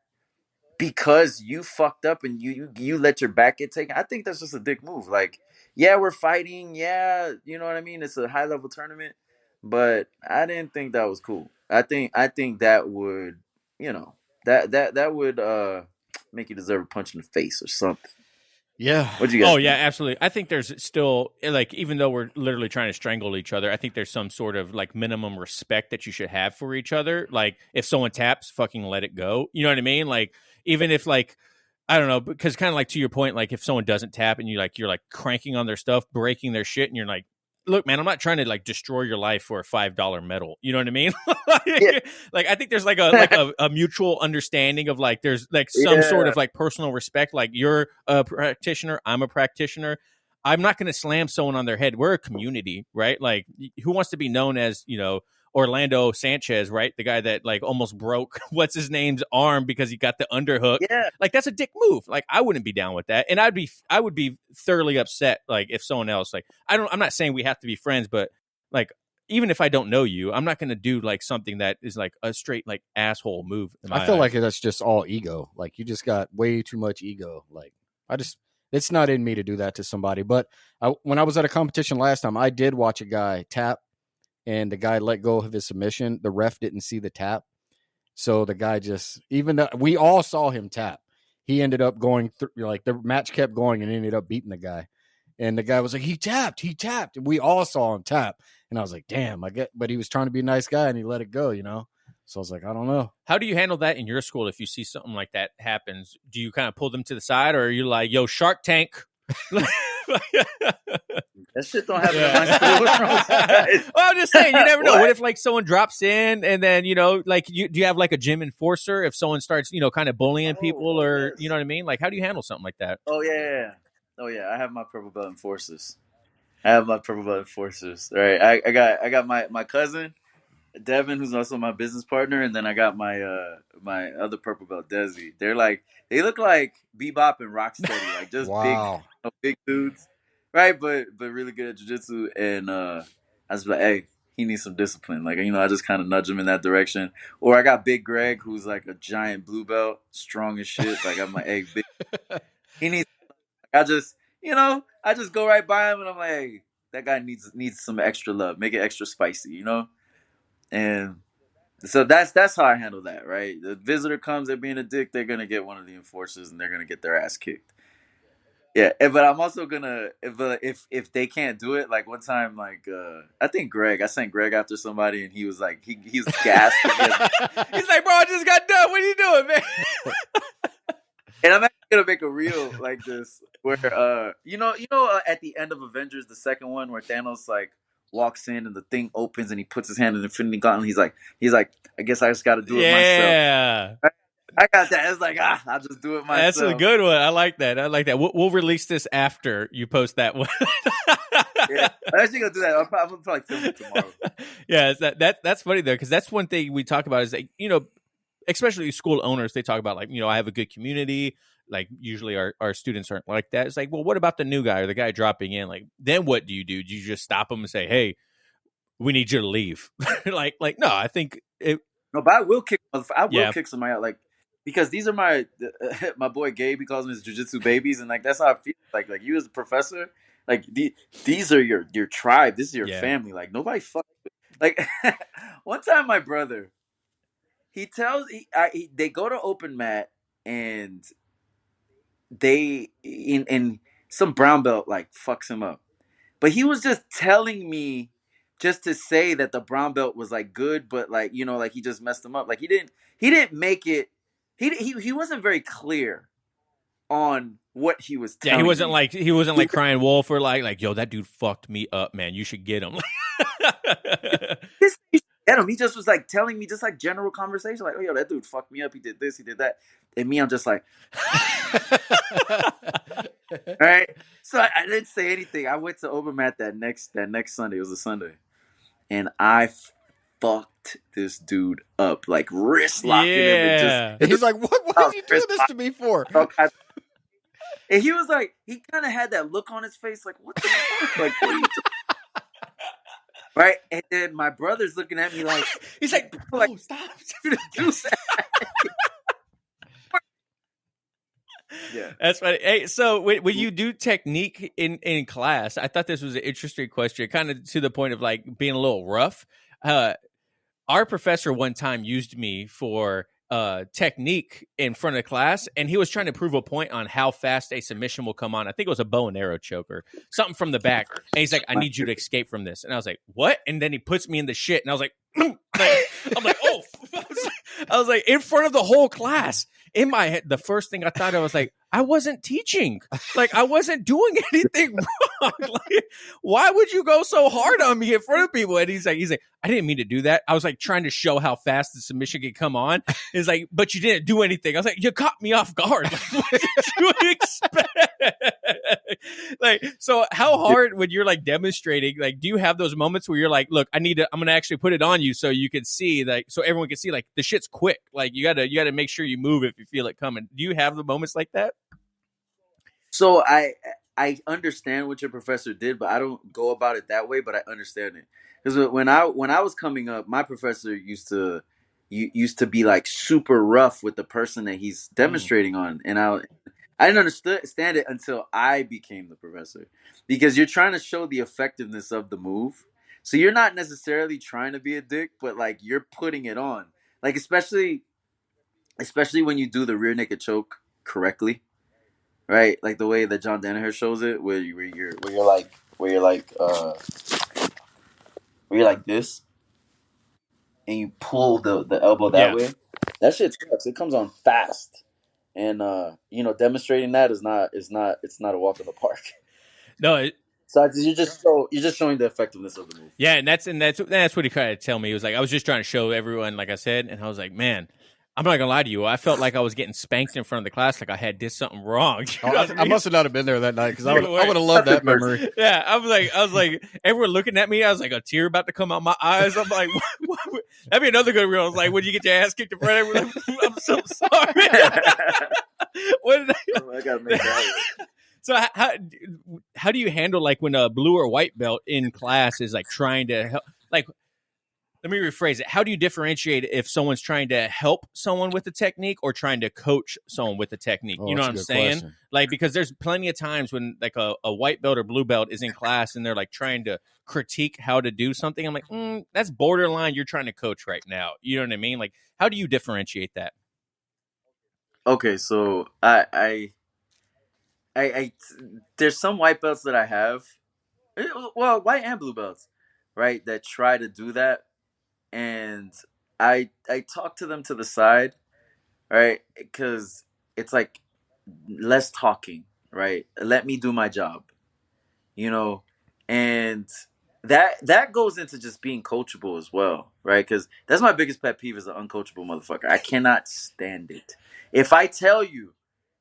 because you fucked up and you let your back get taken, I think that's just a dick move. Like, yeah, we're fighting. Yeah, you know what I mean? It's a high level tournament, but I didn't think that was cool. I think that would, that would make you deserve a punch in the face or something. Yeah. What do you guys think? Yeah, absolutely. I think there's still, like, even though we're literally trying to strangle each other, I think there's some sort of like minimum respect that you should have for each other. Like, if someone taps, fucking let it go. You know what I mean? Like, even if, like, I don't know, because kind of like to your point, like if someone doesn't tap and you're like cranking on their stuff, breaking their shit, and you're like, look, man, I'm not trying to like destroy your life for a $5 medal. You know what I mean? Like, I think there's like a mutual understanding of like, there's like some sort of like personal respect. Like, you're a practitioner, I'm a practitioner. I'm not going to slam someone on their head. We're a community, right? Like, who wants to be known as, Orlando Sanchez, right? The guy that like almost broke what's his name's arm because he got the underhook. Yeah. Like, that's a dick move. Like, I wouldn't be down with that. And I would be thoroughly upset, like, if someone else, like, I'm not saying we have to be friends, but like, even if I don't know you, I'm not going to do like something that is like a straight like asshole move. I feel like that's just all ego. Like, you just got way too much ego. Like, it's not in me to do that to somebody. But when I was at a competition last time, I did watch a guy tap, and the guy let go of his submission. The ref didn't see the tap. So the guy just, even though we all saw him tap, he ended up going through, like, the match kept going and ended up beating the guy. And the guy was like, he tapped. And we all saw him tap. And I was like, damn, but he was trying to be a nice guy and he let it go, So I was like, I don't know. How do you handle that in your school if you see something like that happens? Do you kind of pull them to the side, or are you like, yo, Shark Tank? That shit don't happen in my school. Well, I'm just saying, you never know. What if like someone drops in, and then like do you have like a gym enforcer if someone starts kind of bullying people, or you know what I mean? Like, how do you handle something like that? Oh yeah. I have my purple belt enforcers. Right. I got my cousin Devin, who's also my business partner, and then I got my my other purple belt, Desi. They look like Bebop and Rocksteady, like just wow. big dudes, right? But really good at jiu-jitsu, and I was like, hey, he needs some discipline. Like, I just kind of nudge him in that direction. Or I got Big Greg, who's like a giant blue belt, strong as shit. Like, I'm like, hey, big, he needs. I just go right by him, and I'm like, hey, that guy needs some extra love. Make it extra spicy, And so that's how I handle that, right? The visitor comes, they're being a dick, they're gonna get one of the enforcers, and they're gonna get their ass kicked. Yeah, but I'm also gonna if they can't do it, like one time, like I think I sent Greg after somebody, and he was like he's gassed. He's like, bro, I just got done. What are you doing, man? And I'm actually gonna make a reel like this where at the end of Avengers, the second one, where Thanos like walks in and the thing opens and he puts his hand in the Infinity Gauntlet. He's like, I guess I just got to do it myself. Yeah. I got that. It's like, I'll just do it myself. That's a good one. I like that. We'll release this after you post that one. Yeah, I'm actually gonna do that. I'm probably film it tomorrow. Yeah, that's funny though, because that's one thing we talk about is that, especially school owners, they talk about like, I have a good community. Like usually our students aren't like that. It's like, well, what about the new guy or the guy dropping in? Like, then what do? Do you just stop them and say, hey, we need you to leave? like no, I think it. No, but I will kick somebody out. Like, because these are my boy Gabe, he calls them his jiu-jitsu babies, and like that's how I feel. Like you as a professor, like these are your tribe. This is your family. Like nobody like one time my brother, they go to open mat and they in some brown belt like fucks him up. But he was just telling me just to say that the brown belt was like good, but like like he just messed him up. Like he didn't make it. He wasn't very clear on what he was telling he wasn't me. He wasn't like crying wolf or like yo, that dude fucked me up, man. You should get him. Get him. He just was like telling me just like general conversation, like, oh yo, that dude fucked me up. He did this, he did that, and me, I'm just like, all right. So I didn't say anything. I went to open mat that next Sunday. It was a Sunday, and I fucked this dude up, like wrist locking him. And he's like, what did you do this to me for? And he was like, he kind of had that look on his face, like, what the fuck? Like, what are you doing? Right? And then my brother's looking at me like, he's like, oh, stop. Yeah, that's funny. Hey, so when you do technique in class, I thought this was an interesting question, kind of to the point of like being a little rough. Our professor one time used me for technique in front of the class, and he was trying to prove a point on how fast a submission will come on. I think it was a bow and arrow choker, something from the back. And he's like, I need you to escape from this. And I was like, what? And then he puts me in the shit, and I was like, I'm like, oh. I was like, in front of the whole class. In my head, the first thing I thought, I was like, I wasn't teaching. Like, I wasn't doing anything wrong. Like, why would you go so hard on me in front of people? And he's like, I didn't mean to do that. I was like trying to show how fast the submission could come on. He's like, but you didn't do anything. I was like, you caught me off guard. Like, what did you expect? Like, so how hard when you're like demonstrating, like, do you have those moments where you're like, look, I'm going to actually put it on you so you can see, like, so everyone can see, like, the shit's quick. Like, you gotta make sure you move if you feel it coming. Do you have the moments like that? So I understand what your professor did, but I don't go about it that way. But I understand it because when I was coming up, my professor used to be like super rough with the person that he's demonstrating on, and I didn't understand it until I became the professor, because you're trying to show the effectiveness of the move. So you're not necessarily trying to be a dick, but like you're putting it on, like especially when you do the rear naked choke correctly. Right, like the way that John Danaher shows it, where you're like this, and you pull the elbow that way. That shit sucks. It comes on fast, and demonstrating that is not a walk in the park. No. So you're just showing the effectiveness of the move. Yeah, and that's what he tried to tell me. He was like, I was just trying to show everyone, like I said, and I was like, man, I'm not gonna lie to you. I felt like I was getting spanked in front of the class, like I did something wrong. I must have not have been there that night, because I would have loved that memory. Yeah, I was like, everyone looking at me. I was like, a tear about to come out my eyes. I'm like, what? That'd be another good reel. I was like, when you get your ass kicked in front of everyone, I'm so sorry. What did I gotta make that. So how do you handle like when a blue or white belt in class is like trying to help? Like, let me rephrase it. How do you differentiate if someone's trying to help someone with the technique or trying to coach someone with the technique? You know what I'm saying? Question. Like, because there's plenty of times when like a white belt or blue belt is in class and they're like trying to critique how to do something. I'm like, that's borderline. You're trying to coach right now. You know what I mean? Like, how do you differentiate that? Okay, so I there's some white belts that I have, well, white and blue belts, right, that try to do that, and I talk to them to the side, right, because it's like less talking, right? Let me do my job, you know, and that goes into just being coachable as well, right? Because that's my biggest pet peeve is an uncoachable motherfucker. I cannot stand it. If I tell you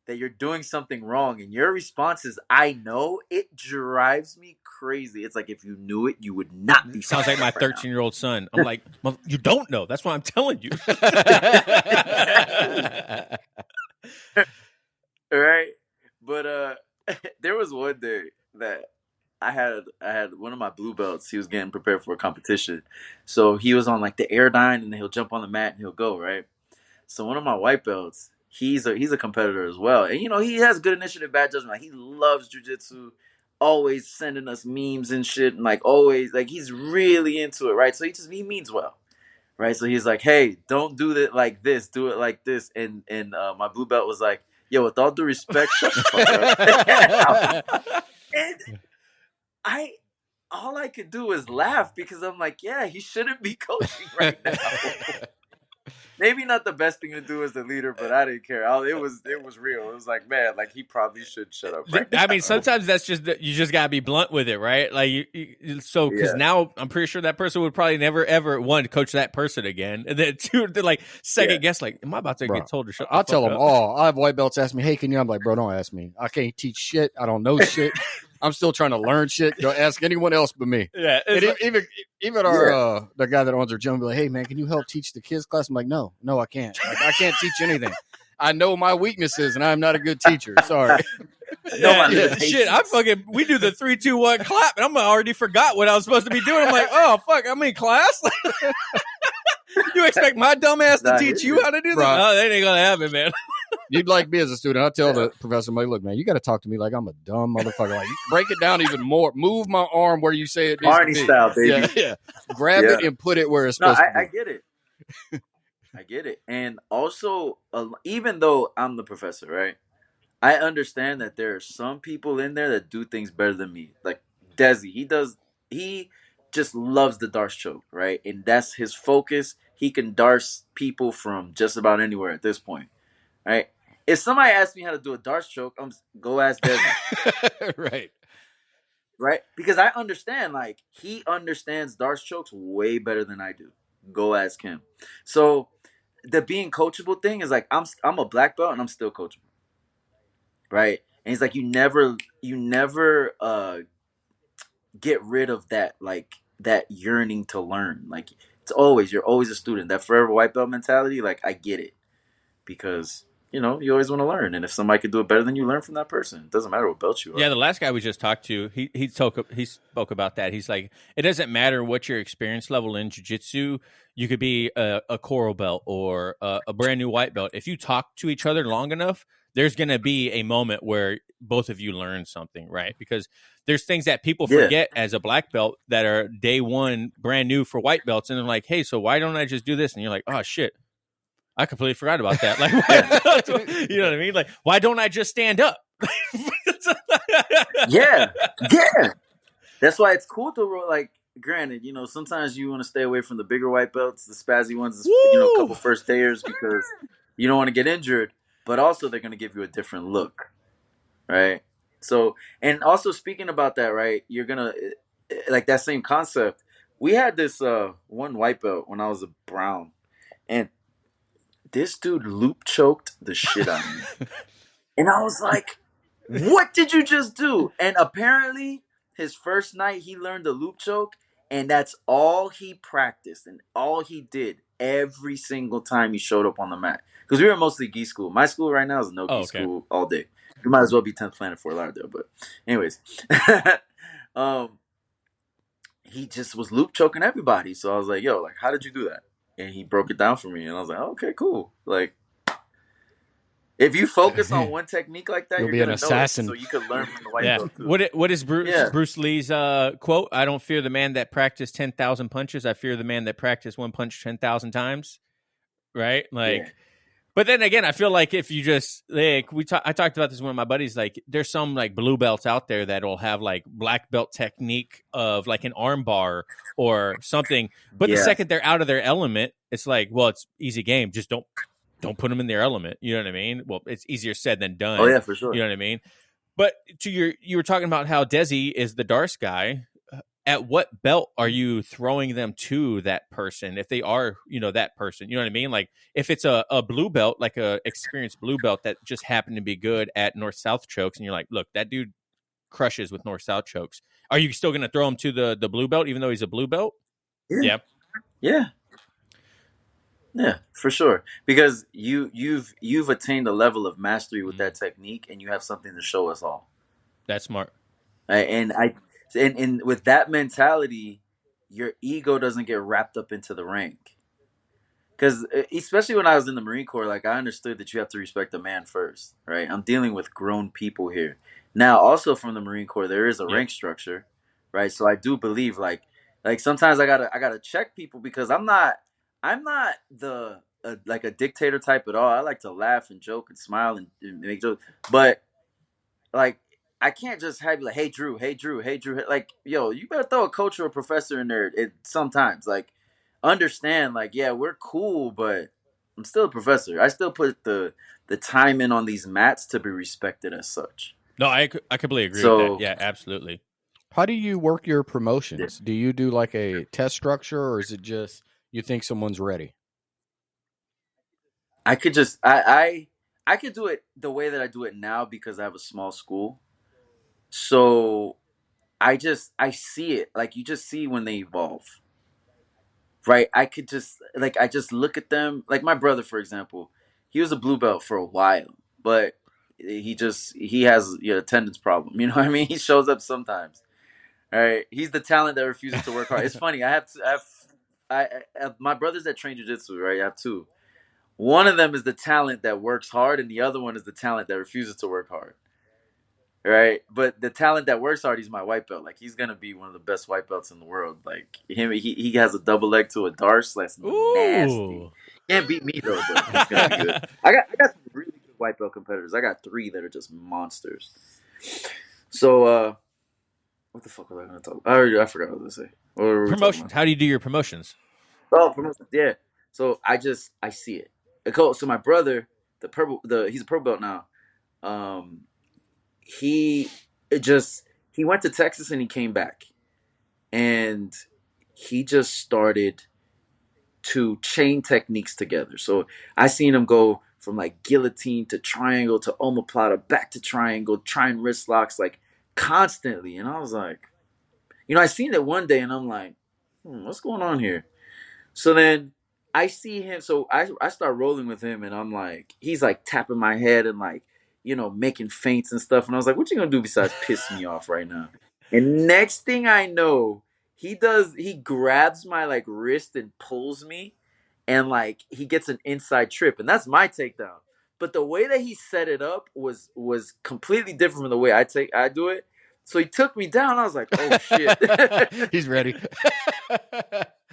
that you're doing something wrong and your response is I know, it drives me crazy. It's like if you knew it, you would not be. Sounds like my 13-year-old son. I'm like, well, you don't know. That's why I'm telling you. Right? But there was one day that I had one of my blue belts. He was getting prepared for a competition. So he was on like the airdyne and he'll jump on the mat and he'll go, right? So one of my white belts, he's a competitor as well. And he has good initiative, bad judgment. Like, he loves jiu-jitsu, always sending us memes and shit, and like always like he's really into it, right? So he means well. Right? So he's like, "Hey, don't do it like this, do it like this." And my blue belt was like, "Yo, with all due respect, shut the fuck up." And all I could do was laugh because I'm like, yeah, he shouldn't be coaching right now. Maybe not the best thing to do as the leader, but I didn't care. It was real. It was like, man, like he probably should shut up right now. I mean, sometimes that's just you just gotta be blunt with it, right? Like because now I'm pretty sure that person would probably never ever one coach that person again, and then two, they're like second guess, like, am I about to get told to shut? I'll tell them all. I have white belts ask me, "Hey, can you?" I'm like, "Bro, don't ask me. I can't teach shit. I don't know shit. I'm still trying to learn shit. Don't ask anyone else but me." Yeah, even our the guy that owns our gym be like, "Hey man, can you help teach the kids class?" I'm like, no, I can't. Like, I can't teach anything. I know my weaknesses, and I'm not a good teacher. Sorry. Shit, we do the 3, 2, 1 clap, and I'm already forgot what I was supposed to be doing. I'm like, oh fuck, I'm in class. You expect my dumb ass to teach you how to do that? Oh, that ain't gonna happen, man. You'd like me as a student. I tell the professor, I'm like, look, man, you got to talk to me like I'm a dumb motherfucker. Like, break it down even more. Move my arm where you say it needs Arnie to be. style, baby. Yeah. Grab it and put it where it's supposed to be. I get it. I get it. And also, even though I'm the professor, right, I understand that there are some people in there that do things better than me. Like Desi, he just loves the darts choke, right? And that's his focus. He can darts people from just about anywhere at this point, right? If somebody asks me how to do a darts choke, go ask Desi. Right? Because I understand, like, he understands darts chokes way better than I do. Go ask him. So the being coachable thing is like, I'm a black belt and I'm still coachable. Right? And he's like, you never get rid of that, like, that yearning to learn. Like, you're always a student. That forever white belt mentality, like, I get it. Because you always want to learn, and if somebody could do it better than you, learn from that person. It doesn't matter what belt you are. Yeah, the last guy we just talked to, he spoke about that. He's like, it doesn't matter what your experience level in jiu-jitsu. You could be a coral belt or a brand new white belt. If you talk to each other long enough, there's going to be a moment where both of you learn something, right? Because there's things that people forget as a black belt that are day one brand new for white belts, and they're like, hey, so why don't I just do this? And you're like, oh shit, I completely forgot about that. Like, you know what I mean? Like, why don't I just stand up? Yeah. That's why it's cool to, like, granted, sometimes you want to stay away from the bigger white belts, the spazzy ones, a couple first dayers, because you don't want to get injured, but also they're going to give you a different look, right? So, and also speaking about that, right, you're going to, like, that same concept. We had this one white belt when I was a brown, and this dude loop choked the shit out of me. And I was like, what did you just do? And apparently, his first night, he learned the loop choke, and that's all he practiced and all he did every single time he showed up on the mat. Because we were mostly gi school. My school right now is no gi school all day. You might as well be 10th Planet Fort Lauderdale. But anyways, he just was loop choking everybody. So I was like, yo, like, how did you do that? And he broke it down for me, and I was like, oh, okay, cool. Like, if you focus on one technique like that, you'll you're be an assassin. So you can learn from the white belt too. What is Bruce Lee's quote? I don't fear the man that practiced 10,000 punches. I fear the man that practiced one punch 10,000 times. Right? Like, But then again, I feel like if you just like I talked about this with one of my buddies. Like, there's some like blue belts out there that'll have like black belt technique of like an arm bar or something. But the second they're out of their element, it's like, well, it's easy game. Just don't put them in their element. You know what I mean? Well, it's easier said than done. Oh yeah, for sure. You know what I mean? But you were talking about how Desi is the Darce guy. At what belt are you throwing them to that person if they are, that person? You know what I mean? Like, if it's a blue belt, like a experienced blue belt that just happened to be good at north-south chokes, and you're like, look, that dude crushes with north-south chokes. Are you still going to throw him to the blue belt even though he's a blue belt? Yeah. Yeah, for sure. Because you've attained a level of mastery with that technique, and you have something to show us all. That's smart. And with that mentality, your ego doesn't get wrapped up into the rank. Because especially when I was in the Marine Corps, like, I understood that you have to respect the man first, right? I'm dealing with grown people here. Now, also from the Marine Corps, there is a rank structure, right? So I do believe, like sometimes I gotta check people, because I'm not like a dictator type at all. I like to laugh and joke and smile and make jokes, but like, I can't just have you like, hey Drew. Like, yo, you better throw a coach or a professor in there. Sometimes, like, understand, like, yeah, we're cool, but I'm still a professor. I still put the time in on these mats to be respected as such. No, I completely agree with that. Yeah, absolutely. How do you work your promotions? Do you do like a test structure, or is it just you think someone's ready? I could just I could do it the way that I do it now, because I have a small school. So I see it. Like, you just see when they evolve. Right? I just look at them. Like, my brother, for example, he was a blue belt for a while, but he has attendance problem. You know what I mean? He shows up sometimes. All right. He's the talent that refuses to work hard. It's funny. I have my brothers that train jiu-jitsu, right? I have two. One of them is the talent that works hard, and the other one is the talent that refuses to work hard. Right, but the talent that works hard, he's my white belt. Like, he's gonna be one of the best white belts in the world. Like, he has a double leg to a Darce. That's nasty. Can't beat me though. But he's gonna be good. I got some really good white belt competitors. I got 3 that are just monsters. So, what the fuck was I gonna talk about? I forgot what I was gonna say. Promotions. How do you do your promotions? Oh, promotions. Yeah. So I see it. So my brother, he's a pro belt now. He went to Texas and he came back, and he just started to chain techniques together. So I seen him go from like guillotine to triangle to omoplata, back to triangle, trying wrist locks, like, constantly. And I was like, I seen it one day and I'm like, what's going on here? So then I see him. So I start rolling with him, and I'm like, he's like tapping my head and like, making feints and stuff. And I was like, what you gonna do besides piss me off right now? And next thing I know, he grabs my like wrist and pulls me, and like, he gets an inside trip, and that's my takedown. But the way that he set it up was completely different from the way I do it. So he took me down. I was like, oh shit. He's ready.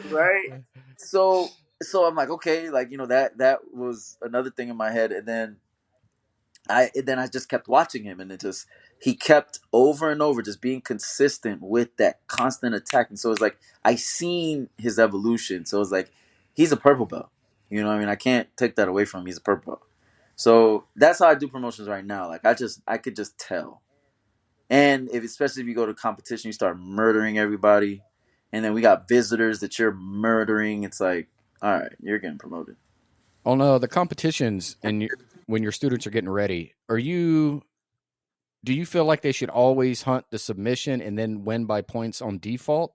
Right? So I'm like, okay, like, that was another thing in my head. And then I just kept watching him, and he kept over and over just being consistent with that constant attack. And so it's like, I seen his evolution. So it's like, he's a purple belt. You know what I mean? I can't take that away from him. He's a purple belt. So that's how I do promotions right now. Like, I could just tell. And especially if you go to competition, you start murdering everybody. And then we got visitors that you're murdering. It's like, all right, you're getting promoted. Oh no, the competitions, and when your students are getting ready, do you feel like they should always hunt the submission and then win by points on default?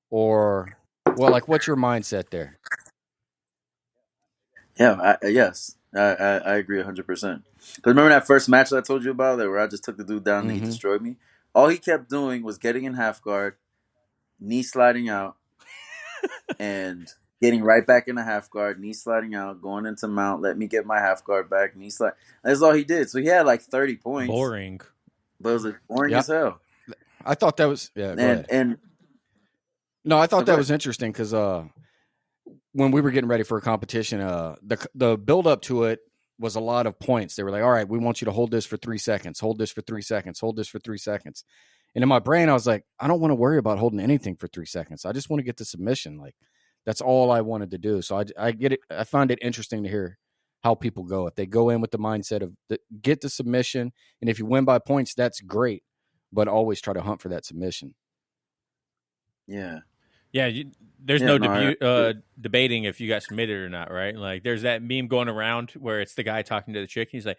Or, well, like, what's your mindset there? Yeah, yes. I agree 100%. Because remember that first match that I told you about, where I just took the dude down and he destroyed me? All he kept doing was getting in half guard, knee sliding out, and getting right back into half guard, knee sliding out, going into mount, let me get my half guard back, knee slide. That's all he did. So he had like 30 points. Boring. But it was like boring as hell. I thought that was No, I thought that was interesting, because when we were getting ready for a competition, the build up to it, was a lot of points. They were like, all right, we want you to hold this for 3 seconds, hold this for 3 seconds, hold this for 3 seconds. And in my brain, I was like, I don't want to worry about holding anything for 3 seconds. I just want to get the submission. Like, that's all I wanted to do. So I get it. I find it interesting to hear how people go. If they go in with the mindset of get the submission, and if you win by points, that's great. But always try to hunt for that submission. Yeah. Yeah, there's debating if you got submitted or not, right? Like, there's that meme going around where it's the guy talking to the chick. He's like,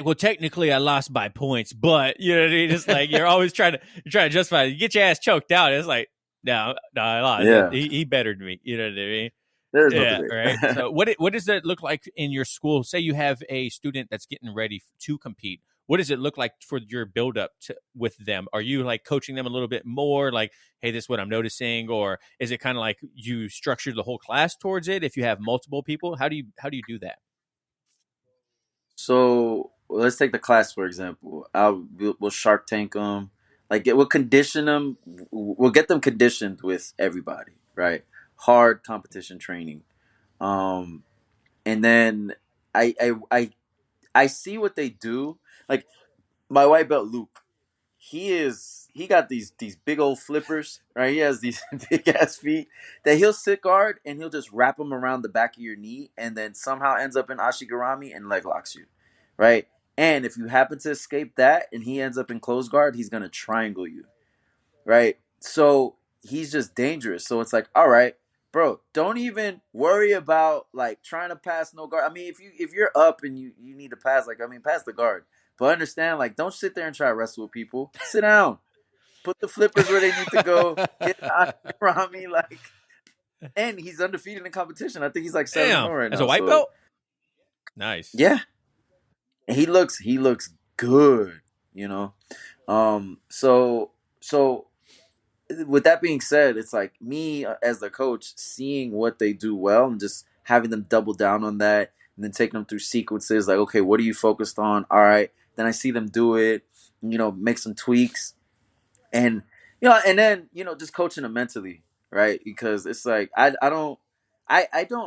well, technically I lost by points, but you know what I mean? Just like you're always trying to justify it. You get your ass choked out. It's like, no, I lost. Yeah. He bettered me. You know what I mean? There's no debate. Right. So what does that look like in your school? Say you have a student that's getting ready to compete. What does it look like for your build up with them? Are you like coaching them a little bit more like, hey, this is what I'm noticing? Or is it kind of like you structure the whole class towards it? If you have multiple people, how do you do that? So let's take the class, for example. We'll Shark Tank them. Like, we'll condition them. We'll get them conditioned with everybody, right? Hard competition training. And then I see what they do. Like, my white belt Luke, he got these big old flippers, right? He has these big ass feet that he'll sit guard and he'll just wrap them around the back of your knee and then somehow ends up in ashigarami and leg locks you, right? And if you happen to escape that and he ends up in close guard, he's gonna triangle you, right? So he's just dangerous. So it's like, all right, bro, don't even worry about like trying to pass no guard. I mean, if you're up and you need to pass, like, I mean, pass the guard. But understand, like, don't sit there and try to wrestle with people. Sit down. Put the flippers where they need to go. Get around me, like, and he's undefeated in competition. I think he's like 7-0 right now. As a white belt? Nice. Yeah. And he looks good, you know. So with that being said, it's like me as the coach seeing what they do well and just having them double down on that and then taking them through sequences like, okay, what are you focused on? All right. Then I see them do it, you know, make some tweaks and, you know, and then, you know, just coaching them mentally, right? Because it's like, I don't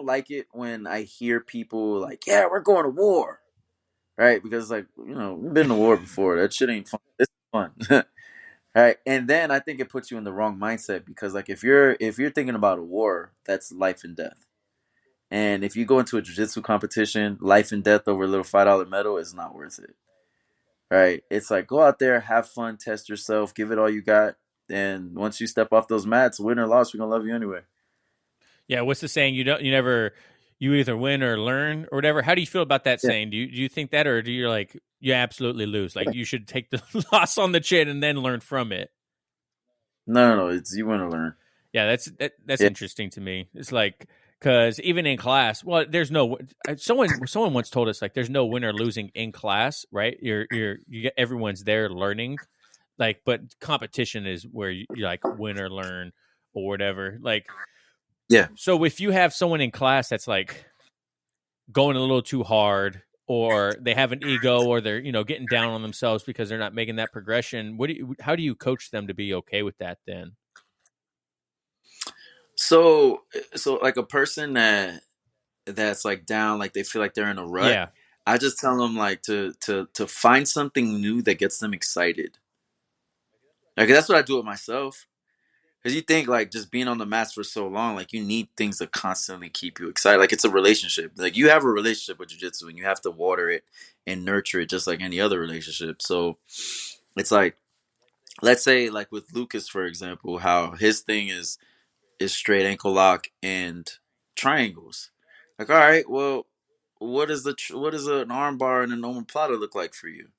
like it when I hear people like, yeah, we're going to war, right? Because, like, you know, we've been to war before. That shit ain't fun. It's fun. Right. And then I think it puts you in the wrong mindset because, like, if you're thinking about a war, that's life and death. And if you go into a jiu-jitsu competition, life and death over a little $5 medal is not worth it. Right? It's like, go out there, have fun, test yourself, give it all you got. And once you step off those mats, win or loss, we're going to love you anyway. Yeah. What's the saying? You either win or learn or whatever. How do you feel about that saying? Do you think that, or do you like, you absolutely lose? Like, you should take the loss on the chin and then learn from it. No. It's you win or learn. Yeah. That's interesting to me. It's like, because even in class, well, there's no someone once told us like there's no win or losing in class, right? You get everyone's there learning, like, but competition is where you like win or learn or whatever. Like, yeah. So if you have someone in class that's like going a little too hard, or they have an ego, or they're getting down on themselves because they're not making that progression, how do you coach them to be okay with that then? So like a person that's like down, like they feel like they're in a rut. Yeah. I just tell them like to find something new that gets them excited. Like, that's what I do with myself. Because you think like just being on the mats for so long, like you need things to constantly keep you excited. Like, it's a relationship. Like, you have a relationship with jiu-jitsu and you have to water it and nurture it just like any other relationship. So it's like, let's say like with Lucas, for example, how his thing is straight ankle lock and triangles. Like, all right, well, what is an arm bar and an omoplata look like for you?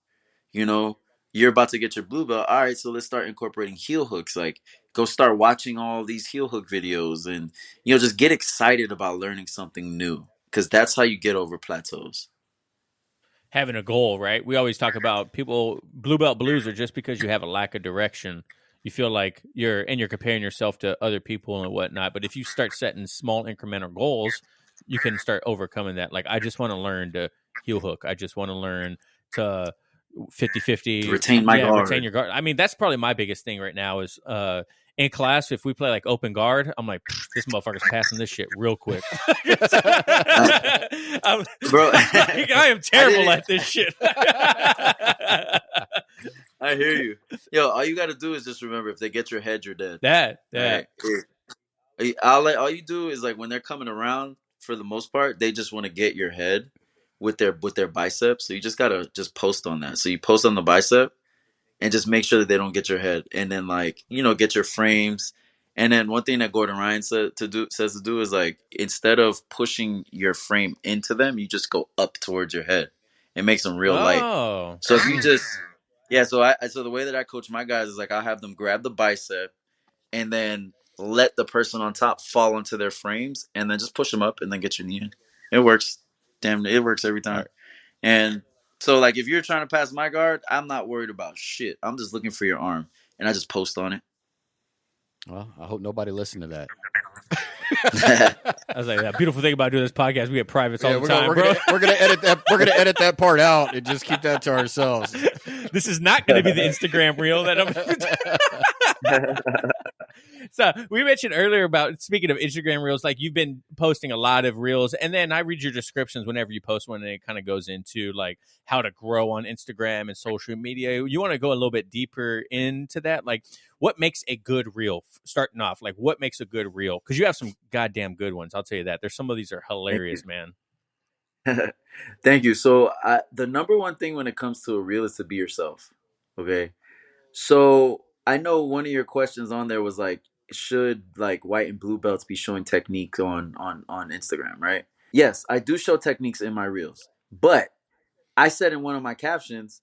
You know, you're about to get your blue belt. All right, so let's start incorporating heel hooks. Like, go start watching all these heel hook videos and, just get excited about learning something new, because that's how you get over plateaus. Having a goal, right? We always talk about people, blue belt blues are just because you have a lack of direction. You feel like you're comparing yourself to other people and whatnot. But if you start setting small incremental goals, you can start overcoming that. Like, I just want to learn to heel hook. I just want to learn to 50-50. Retain my guard. Retain your guard. I mean, that's probably my biggest thing right now is in class, if we play like open guard, I'm like, this motherfucker's passing this shit real quick. Bro, I am terrible at this shit. I hear you. Yo, all you got to do is just remember, if they get your head, you're dead. That. Right? All you do is, like, when they're coming around, for the most part, they just want to get your head with their biceps. So you just gotta just post on that. So you post on the bicep and just make sure that they don't get your head, and then, like, get your frames. And then one thing that Gordon Ryan says to do is, like, instead of pushing your frame into them, you just go up towards your head. It makes them real light. So if you just so the way that I coach my guys is, like, I'll have them grab the bicep and then let the person on top fall into their frames, and then just push them up and then get your knee in. It works. Damn, it works every time. Right. And so, like, if you're trying to pass my guard, I'm not worried about shit. I'm just looking for your arm, and I just post on it. Well, I hope nobody listened to that. I was like, that beautiful thing about doing this podcast, we get privates all the time, we're bro. We're gonna edit that. We're gonna edit that part out and just keep that to ourselves. This is not going to be the Instagram reel that I'm. So we mentioned earlier about, speaking of Instagram reels, like, you've been posting a lot of reels, and then I read your descriptions whenever you post one, and it kind of goes into, like, how to grow on Instagram and social media. You want to go a little bit deeper into that? Like, what makes a good reel? Starting off, like, what makes a good reel? Because you have some goddamn good ones. I'll tell you that. There's some of these are hilarious, man. Thank you. So the number one thing when it comes to a reel is to be yourself. Okay. So I know one of your questions on there was, like, should, like, white and blue belts be showing techniques on Instagram, right? Yes, I do show techniques in my reels, but I said in one of my captions,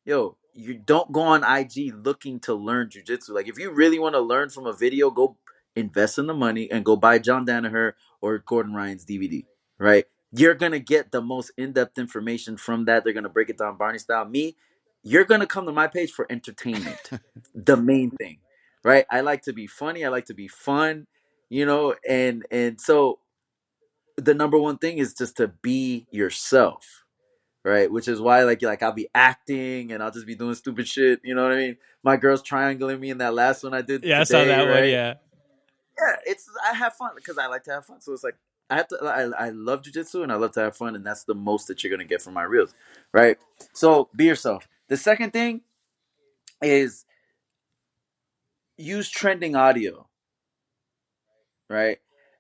yo, you don't go on IG looking to learn jiu-jitsu. Like, if you really want to learn from a video, go invest in the money and go buy John Danaher or Gordon Ryan's DVD, right? You're going to get the most in-depth information from that. They're going to break it down Barney style. Me, you're going to come to my page for entertainment, the main thing, right? I like to be funny. I like to be fun, and so the number one thing is just to be yourself, right? Which is why, like I'll be acting and I'll just be doing stupid shit. You know what I mean? My girl's triangling me in that last one I did. Yeah, today, I saw that right? one. Yeah. Yeah, I have fun because I like to have fun. So it's like, I love jiu-jitsu and I love to have fun, and that's the most that you're gonna get from my reels, right? So be yourself. The second thing is use trending audio, right?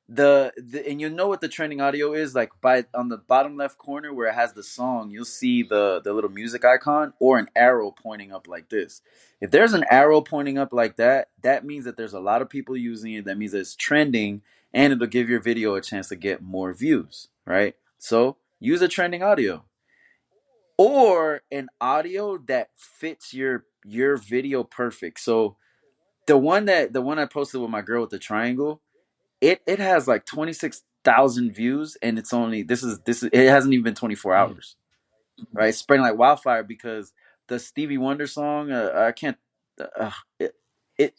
And you know what the trending audio is, like, by on the bottom left corner where it has the song, you'll see the little music icon or an arrow pointing up like this. If there's an arrow pointing up like that, that means that there's a lot of people using it. That means that it's trending, and it'll give your video a chance to get more views, right? So use a trending audio or an audio that fits your video perfect. So the one I posted with my girl with the triangle, it has like 26,000 views, and it's only this is it hasn't even been 24 hours, right? It's spreading like wildfire because the Stevie Wonder song, I can't, it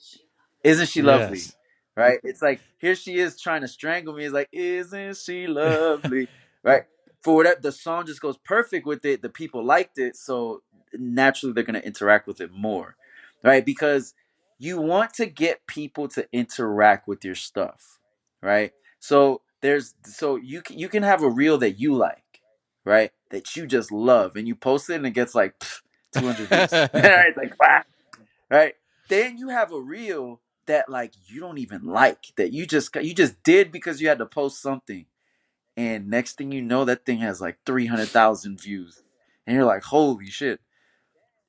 isn't she lovely, yes. Right? It's like, here she is trying to strangle me. It's like, isn't she lovely, right? For whatever, the song just goes perfect with it. The people liked it, so naturally they're gonna interact with it more, right? Because you want to get people to interact with your stuff, right? So you can have a reel that you like, right? That you just love, and you post it and it gets like 200 views. It's like, wow, right? Then you have a reel that, like, you don't even like, that you just did because you had to post something, and next thing you know, that thing has like 300,000 views, and you're like, holy shit.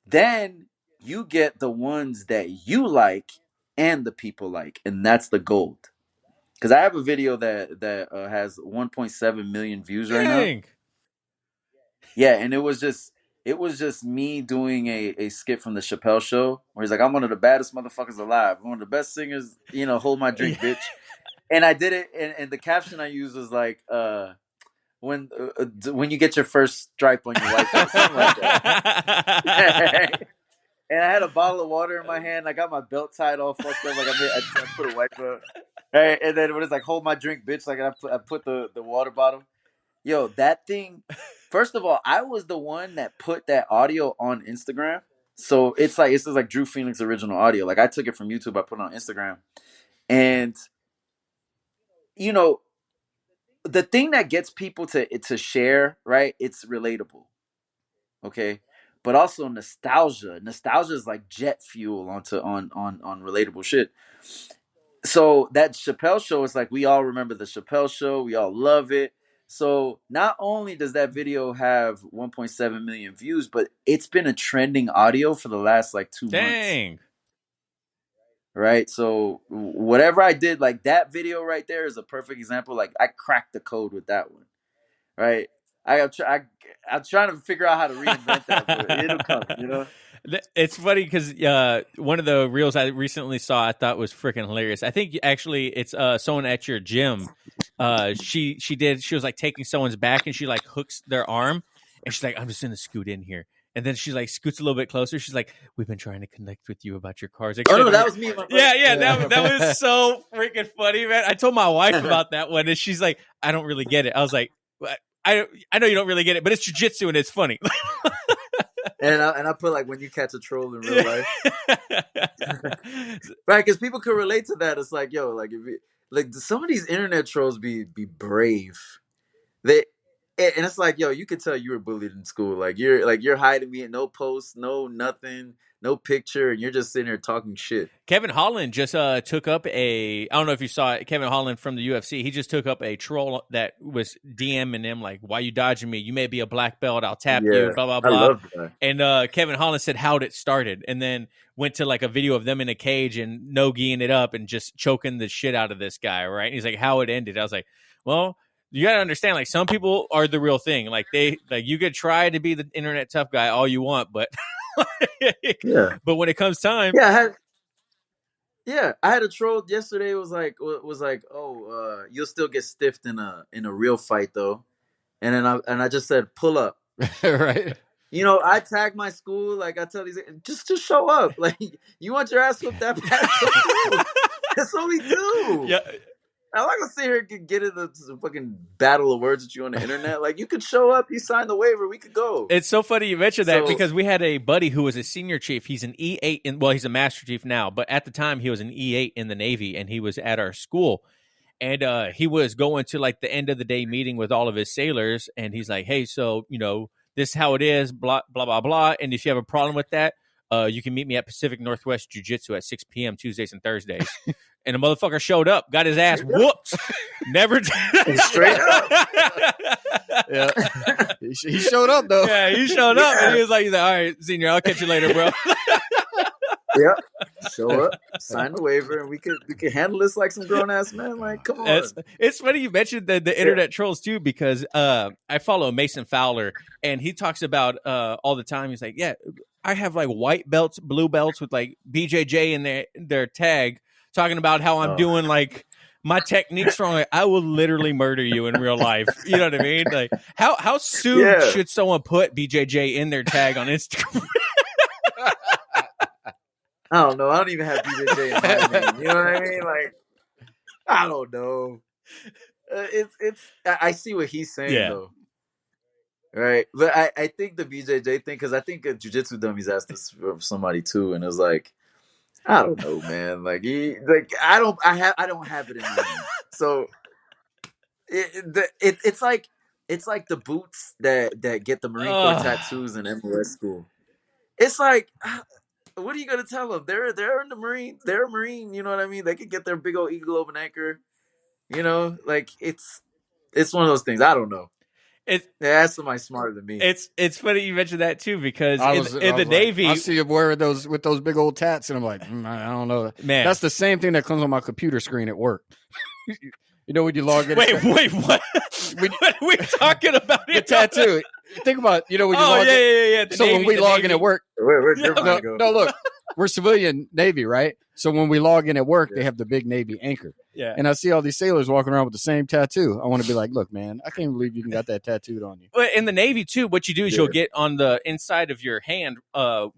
Then you get the ones that you like and the people like, and that's the gold. Because I have a video that has 1.7 million views right now. Yeah, and it was just me doing a skit from the Chappelle Show where he's like, I'm one of the baddest motherfuckers alive. I'm one of the best singers, hold my drink, bitch. And I did it, and the caption I used was like, when you get your first stripe on your wife, or something like that. And I had a bottle of water in my hand. I got my belt tied all fucked up. Like, I put a wiper. Right? And then when it's like, hold my drink, bitch, like, I put the water bottle. Yo, that thing, first of all, I was the one that put that audio on Instagram. So it's like this is like Drew Phoenix original audio. Like I took it from YouTube, I put it on Instagram, and you know the thing that gets people to share, right? It's relatable, okay, but also nostalgia. Nostalgia is like jet fuel onto on relatable shit. So that Chappelle show is like we all remember the Chappelle show, we all love it. So not only does that video have 1.7 million views, but it's been a trending audio for the last like 2 months. Dang. Right. So whatever I did, like that video right there is a perfect example. Like I cracked the code with that one. Right. I'm trying to figure out how to reinvent that, but it'll come, you know? It's funny because one of the reels I recently saw I thought was freaking hilarious. I think actually it's someone at your gym. She was like taking someone's back and she like hooks their arm and she's like, I'm just gonna scoot in here. And then she like scoots a little bit closer. She's like, we've been trying to connect with you about your cars. Like, oh no, that was me. Yeah. That was so freaking funny, man. I told my wife about that one and she's like, I don't really get it. I was like, I know you don't really get it, but it's jiu-jitsu and it's funny. And I put like when you catch a troll in real life, right? Because people could relate to that. It's like, yo, like if you, like some of these internet trolls be brave. And it's like, yo, you could tell you were bullied in school. Like you're hiding me, no posts, no nothing, no picture, and you're just sitting there talking shit. Kevin Holland just took up I don't know if you saw it, Kevin Holland from the UFC. He just took up a troll that was DMing him like, why you dodging me? You may be a black belt. I'll tap you, blah, blah, blah. I love that. And Kevin Holland said how'd it started and then went to like a video of them in a cage and no-giing it up and just choking the shit out of this guy, right? And he's like, how it ended. I was like, well, you got to understand, like some people are the real thing. Like you could try to be the internet tough guy all you want, but yeah. But when it comes time, I had a troll yesterday. It was like, oh, you'll still get stiffed in a real fight though, and then I just said pull up, right? You know, I tag my school. Like I tell these, just show up. Like you want your ass whooped that bad? That's what we do. Yeah. I'm not gonna sit here and get into the fucking battle of words with you on the internet. Like you could show up, you sign the waiver, we could go. It's so funny you mentioned that because we had a buddy who was a senior chief. He's an E8 well, he's a master chief now, but at the time he was an E8 in the Navy, and he was at our school. And he was going to like the end of the day meeting with all of his sailors, and he's like, "Hey, so you know this is how it is, blah blah blah blah. And if you have a problem with that, you can meet me at Pacific Northwest Jiu-Jitsu at 6 p.m. Tuesdays and Thursdays." And the motherfucker showed up, got his ass whooped. Never straight up. Yeah, he showed up though. Yeah, he showed up, and he was like, "All right, senior, I'll catch you later, bro." Yep. Show up, sign the waiver, and we could handle this like some grown ass men. Like, come on. It's funny you mentioned the internet trolls too, because I follow Mason Fowler, and he talks about all the time. He's like, "Yeah, I have like white belts, blue belts with like BJJ in their tag." Talking about how I'm doing like my technique's wrong. Like, I will literally murder you in real life. You know what I mean? Like how soon should someone put BJJ in their tag on Instagram? I don't know. I don't even have BJJ in my name. You know what I mean? Like, I don't know. I see what he's saying though. Right. But I think the BJJ thing, because I think Jiu-Jitsu Dummies asked this from somebody too, and it was like, I don't know, man. Like I don't have it in my name. So it's like the boots that get the Marine Corps tattoos in MLS school. It's like, what are you gonna tell them? They're in the Marine. They're a Marine. You know what I mean? They could get their big old eagle over an anchor. You know, like it's one of those things. I don't know. That's somebody smarter than me. It's funny you mentioned that too, because in the Navy, I see him wearing those with those big old tats, and I'm like, I don't know, man. That's the same thing that comes on my computer screen at work. You know when you log in. Wait, what? What are we talking about? The tattoo. Think about when you log in. Yeah. So Navy, when we log in at work, where's your mind go? No, look, we're civilian Navy, right? So when we log in at work, they have the big Navy anchor. Yeah. And I see all these sailors walking around with the same tattoo. I want to be like, look, man, I can't believe you got that tattooed on you. Well, in the Navy, too, what you do is you'll get on the inside of your hand,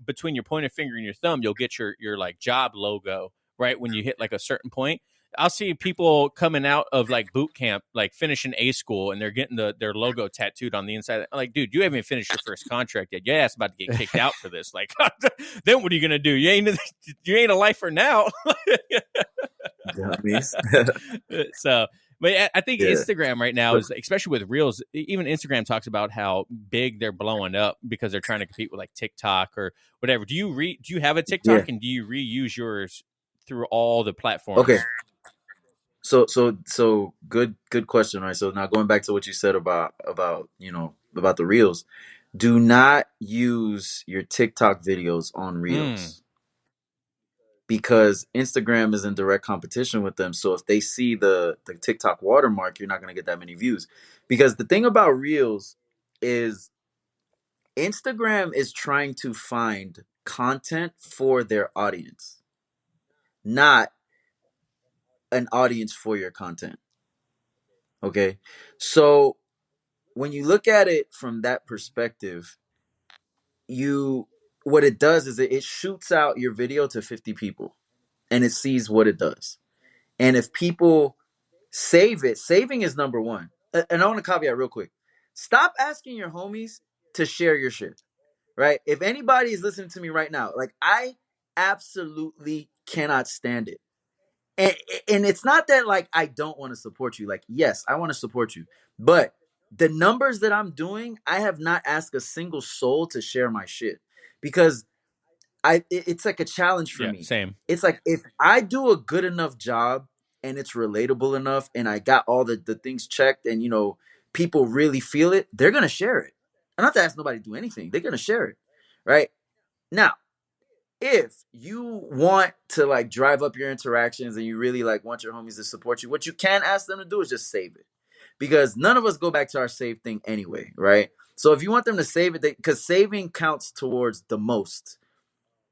between your pointer finger and your thumb, you'll get your like job logo, right, when you hit like a certain point. I'll see people coming out of like boot camp, like finishing A school, and they're getting their logo tattooed on the inside. I'm like, dude, you haven't even finished your first contract yet. Your ass about to get kicked out for this. Like, then what are you gonna do? You ain't a lifer now. So, but I think Instagram right now is, especially with Reels, even Instagram talks about how big they're blowing up because they're trying to compete with like TikTok or whatever. Do you have a TikTok and do you reuse yours through all the platforms? Okay. So good question, right? So now going back to what you said about the Reels, do not use your TikTok videos on Reels. Because Instagram is in direct competition with them. So if they see the TikTok watermark, you're not going to get that many views. Because the thing about Reels is Instagram is trying to find content for their audience, not an audience for your content. Okay? So when you look at it from that perspective, what it does is it shoots out your video to 50 people and it sees what it does. And if people save it, saving is number one. And I want to caveat real quick. Stop asking your homies to share your shit, right? If anybody is listening to me right now, like I absolutely cannot stand it. And it's not that like I don't want to support you. Like, yes, I want to support you. But the numbers that I'm doing, I have not asked a single soul to share my shit. Because it's like a challenge for me. Same. It's like if I do a good enough job and it's relatable enough and I got all the things checked and, people really feel it, they're going to share it. I don't have to ask nobody to do anything. They're going to share it. Right? Now, if you want to like drive up your interactions and you really like want your homies to support you, what you can ask them to do is just save it. Because none of us go back to our save thing anyway. Right? So if you want them to save it, because saving counts towards the most.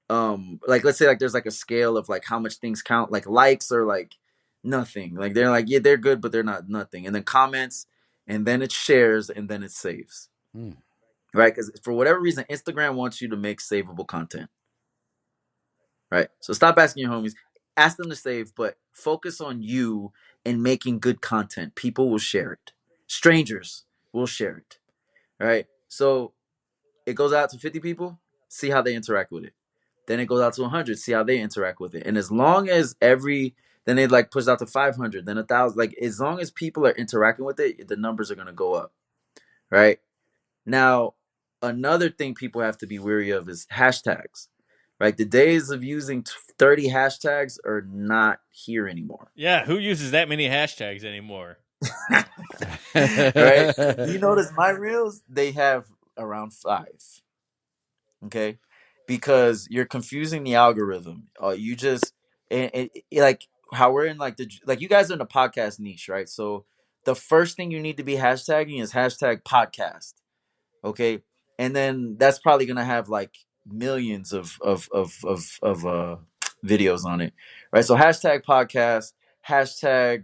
Like let's say like there's like a scale of like how much things count, like likes are like nothing, like they're like, yeah, they're good, but they're not nothing, and then comments, and then it shares, and then it saves. Right? Because for whatever reason Instagram wants you to make savable content, right? So stop asking your homies, ask them to save, but focus on you and making good content. People will share it, strangers will share it, right? So it goes out to 50 people, see how they interact with it. Then it goes out to 100, see how they interact with it. And as long as then it like pushes out to 500, then 1,000. Like as long as people are interacting with it, the numbers are going to go up, right? Now, another thing people have to be wary of is hashtags, right? The days of using 30 hashtags are not here anymore. Yeah, who uses that many hashtags anymore? Right? You notice my Reels, they have around 5. Okay? Because you're confusing the algorithm. You just like how we're in like you guys are in the podcast niche, right? So the first thing you need to be hashtagging is hashtag podcast, okay? And then that's probably gonna have like millions of videos on it, right? So hashtag podcast, hashtag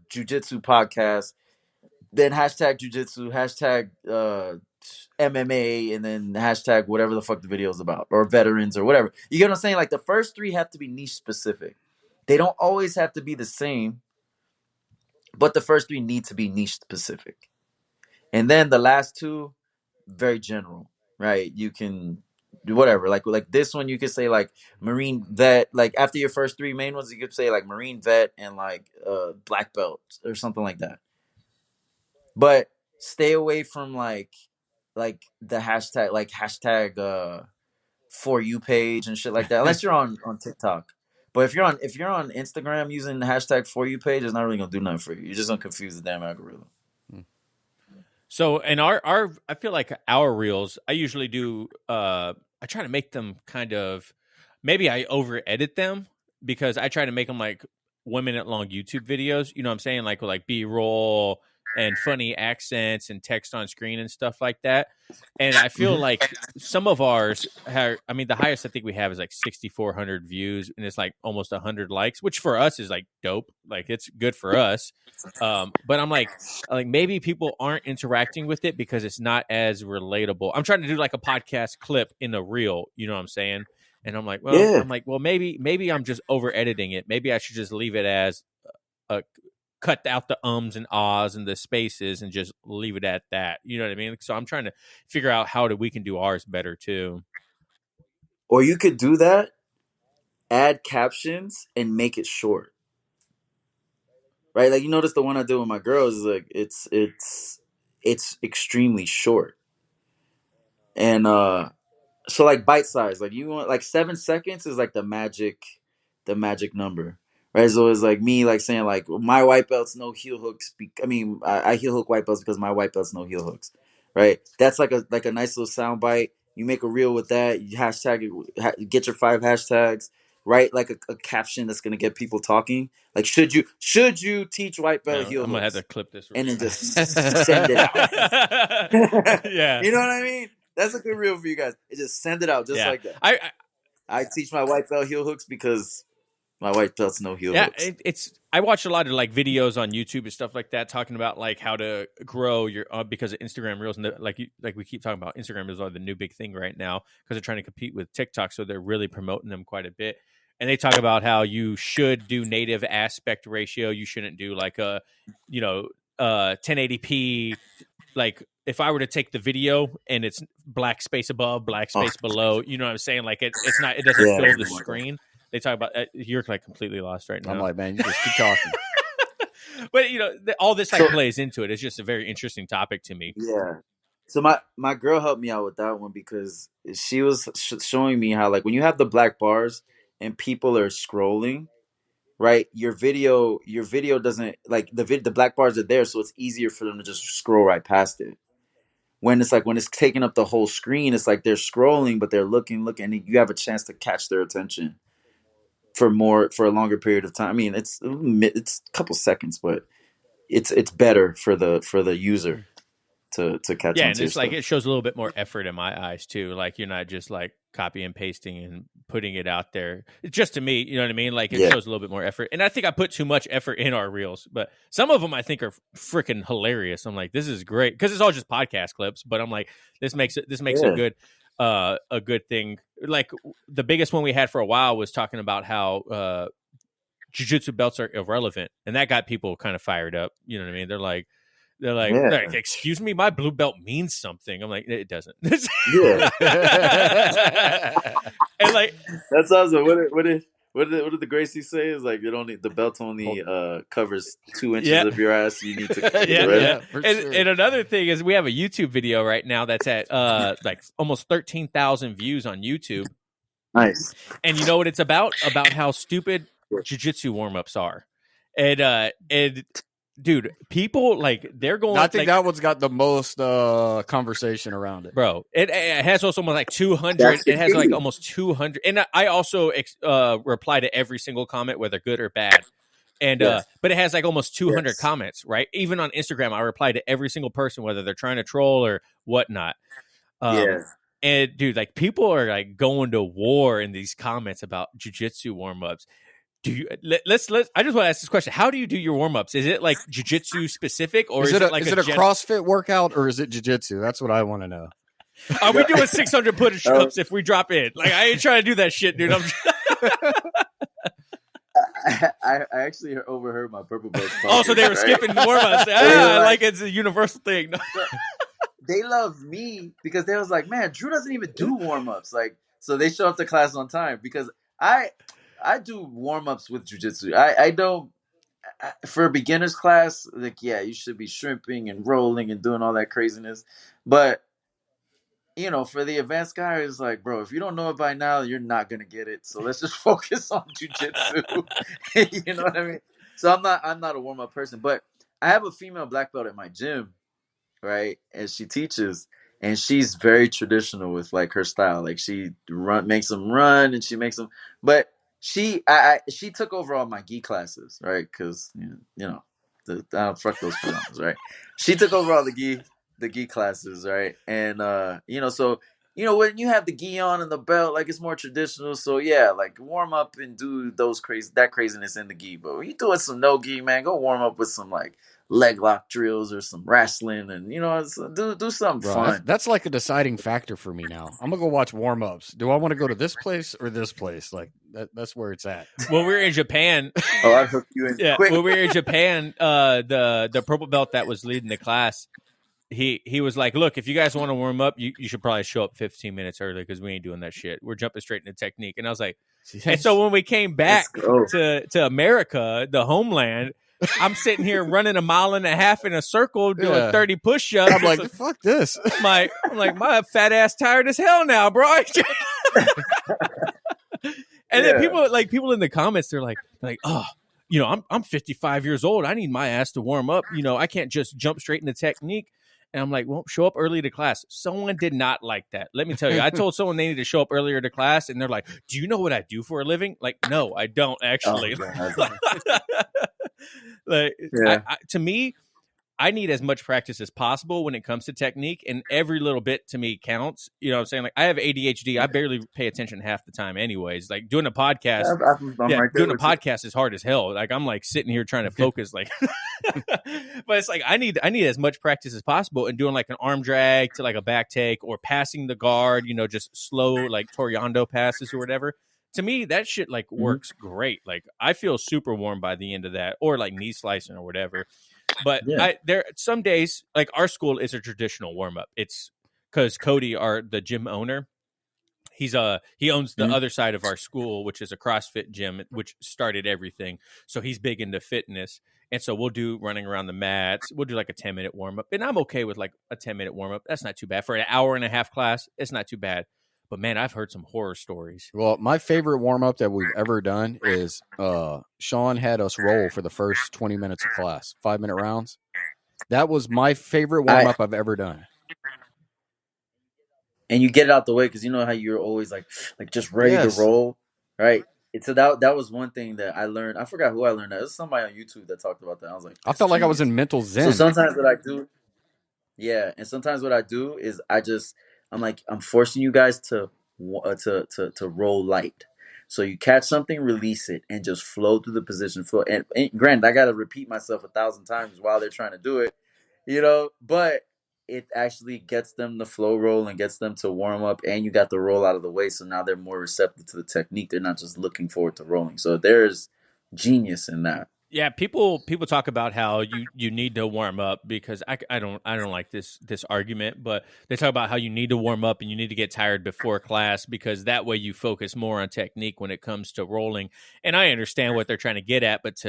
jiu-jitsu podcast, then hashtag jiu-jitsu, hashtag MMA, and then hashtag whatever the fuck the video is about, or veterans or whatever. You get what I'm saying? Like the first 3 have to be niche specific. They don't always have to be the same, but the first 3 need to be niche specific. And then the last 2, very general, right? You can do whatever. Like this one, you could say like Marine vet. Like after your first 3 main ones, you could say like Marine vet and like black belt or something like that. But stay away from like the hashtag for you page and shit like that, unless you're on TikTok. But if you're on Instagram using the hashtag for you page, it's not really gonna do nothing for you. You're just gonna confuse the damn algorithm. So in our I feel like our reels, I usually do I try to make them kind of, maybe I over edit them because I try to make them like 1 minute long YouTube videos. You know what I'm saying? Like with like B-roll and funny accents and text on screen and stuff like that. And I feel like some of ours the highest I think we have is like 6,400 views and it's like almost 100 likes, which for us is like dope. Like it's good for us. But I'm like maybe people aren't interacting with it because it's not as relatable. I'm trying to do like a podcast clip in a reel, you know what I'm saying? And I'm like, well, maybe I'm just over editing it. Maybe I should just leave it as cut out the ums and ahs and the spaces and just leave it at that. You know what I mean? So I'm trying to figure out how we can do ours better too. Or you could do that, add captions, and make it short. Right? Like, you notice the one I do with my girls is like it's extremely short. And so like bite size, like you want like 7 seconds is like the magic number, right? So it's like me like saying like my white belts no heel hooks. I heel hook white belts because my white belts no heel hooks, right? That's like a nice little sound bite. You make a reel with that. You hashtag it, get your 5 hashtags, right? Like a caption that's gonna get people talking. Like should you teach white belt heel hooks? I'm gonna have to clip this and then just send it out. Yeah, you know what I mean. That's a good reel for you guys. Just send it out just like that. I teach my white belt heel hooks because my white belts no heel hooks. I watch a lot of like videos on YouTube and stuff like that talking about like how to grow your because of Instagram Reels, and like we keep talking about, Instagram Reels are the new big thing right now because they're trying to compete with TikTok, so they're really promoting them quite a bit. And they talk about how you should do native aspect ratio. You shouldn't do like a 1080p. Like if I were to take the video and it's black space above, black space below, you know what I'm saying? Like it doesn't fill the screen. They talk about you're like completely lost right now. I'm like, man, you just keep talking. But all this like plays into it. It's just a very interesting topic to me. Yeah. So my girl helped me out with that one because she was showing me how like when you have the black bars and people are scrolling, right? Your video doesn't like the black bars are there, so it's easier for them to just scroll right past it. When it's taking up the whole screen, it's like they're scrolling, but they're looking, and you have a chance to catch their attention for a longer period of time. I mean, it's a couple seconds, but it's better for the user to catch. Yeah, and it's like it shows a little bit more effort in my eyes too. Like you're not just like copy and pasting and putting it out there. It's just to me, you know what I mean? Like it shows a little bit more effort. And I think I put too much effort in our reels, but some of them I think are freaking hilarious. I'm like, this is great because it's all just podcast clips. But I'm like, this makes a good thing. Like the biggest one we had for a while was talking about how jiu-jitsu belts are irrelevant, and that got people kind of fired up. You know what I mean? They're like, excuse me, my blue belt means something. I'm like, it doesn't. Yeah. And like that's awesome. What did the Gracie say? Is like the belt only covers 2 inches of your ass. You need to and another thing is we have a YouTube video right now that's at like almost 13,000 views on YouTube. Nice. And you know what it's about? About how stupid jiu-jitsu warm-ups are. And dude, people like they're going. I think that one's got the most conversation around it, bro. It has also almost like 200. It has like almost 200. And I also reply to every single comment, whether good or bad. And but it has like almost 200 comments, right? Even on Instagram, I reply to every single person, whether they're trying to troll or whatnot. And dude, like people are like going to war in these comments about jiu-jitsu warm-ups. Do you let's I just want to ask this question. How do you do your warm-ups? Is it like jiu-jitsu specific or is it like a CrossFit workout or is it jiu-jitsu? That's what I want to know. Are we doing 600 push-ups if we drop in? Like I ain't trying to do that shit, dude. I actually overheard my purple belts. Also, they were skipping warm-ups. I like it's a universal thing. They love me because they was like, man, Drew doesn't even do warm-ups. Like, so they show up to class on time because I do warm-ups with jiu-jitsu. I don't for a beginner's class, like, yeah, you should be shrimping and rolling and doing all that craziness. But for the advanced guy, it's like, bro, if you don't know it by now, you're not gonna get it. So let's just focus on jiu-jitsu. You know what I mean? So I'm not a warm-up person, but I have a female black belt at my gym, right? And she teaches, and she's very traditional with like her style. Like she makes them run, and she makes them, but she took over all my gi classes, right? Because fuck those pajamas, right? She took over all the gi classes, right? And so when you have the gi on and the belt, like it's more traditional. So yeah, like warm up and do that craziness in the gi. But when you doing some no gi, man, go warm up with some like leg lock drills or some wrestling, and do something fun. That's like a deciding factor for me now. I'm gonna go watch warm ups. Do I want to go to this place or this place? Like that's where it's at. When we were in Japan, I'd hook you in quick. When we were in Japan, the purple belt that was leading the class, he was like, look, if you guys want to warm up, you should probably show up 15 minutes early because we ain't doing that shit. We're jumping straight into technique. And I was like, and so when we came back to America, the homeland, I'm sitting here running 1.5 miles in a circle doing 30 push-ups. I'm like, fuck this. I'm like, my fat ass tired as hell now, bro. And then people in the comments, they're like, oh, I'm 55 years old. I need my ass to warm up. I can't just jump straight into technique. And I'm like, well, show up early to class. Someone did not like that. Let me tell you, I told someone they need to show up earlier to class, and they're like, do you know what I do for a living? Like, no, I don't actually. To me, I need as much practice as possible when it comes to technique, and every little bit to me counts. You know what I'm saying? Like, I have ADHD. I barely pay attention half the time anyways. Like, doing a podcast, doing a podcast is hard as hell. Like, I'm like sitting here trying to focus, like, but it's like I need as much practice as possible, and doing like an arm drag to like a back take or passing the guard, just slow, like Toriando passes or whatever. To me, that shit like works great. Like, I feel super warm by the end of that, or like knee slicing or whatever. But there some days, like our school is a traditional warm up. It's because Cody, the gym owner, he owns the other side of our school, which is a CrossFit gym, which started everything. So he's big into fitness, and so we'll do running around the mats. We'll do like a 10-minute warm up, and I'm okay with like a 10-minute warm up. That's not too bad for an 1.5 hour class. It's not too bad. But man, I've heard some horror stories. Well, my favorite warm up that we've ever done is Sean had us roll for the first 20 minutes of class, 5-minute rounds. That was my favorite warm up I've ever done. And you get it out the way because you know how you're always like just ready to roll, right? And so that was one thing that I learned. I forgot who I learned that. It was somebody on YouTube that talked about that. I was like, I felt like I was in mental zen. So sometimes what I do, and sometimes what I do is I'm like, I'm forcing you guys to roll light. So you catch something, release it, and just flow through the position. Flow. And granted, I got to repeat myself 1,000 times while they're trying to do it, but it actually gets them the flow roll and gets them to warm up, and you got the roll out of the way. So now they're more receptive to the technique. They're not just looking forward to rolling. So there's genius in that. Yeah, people talk about how you need to warm up because I don't like this argument, but they talk about how you need to warm up and you need to get tired before class because that way you focus more on technique when it comes to rolling. And I understand what they're trying to get at, but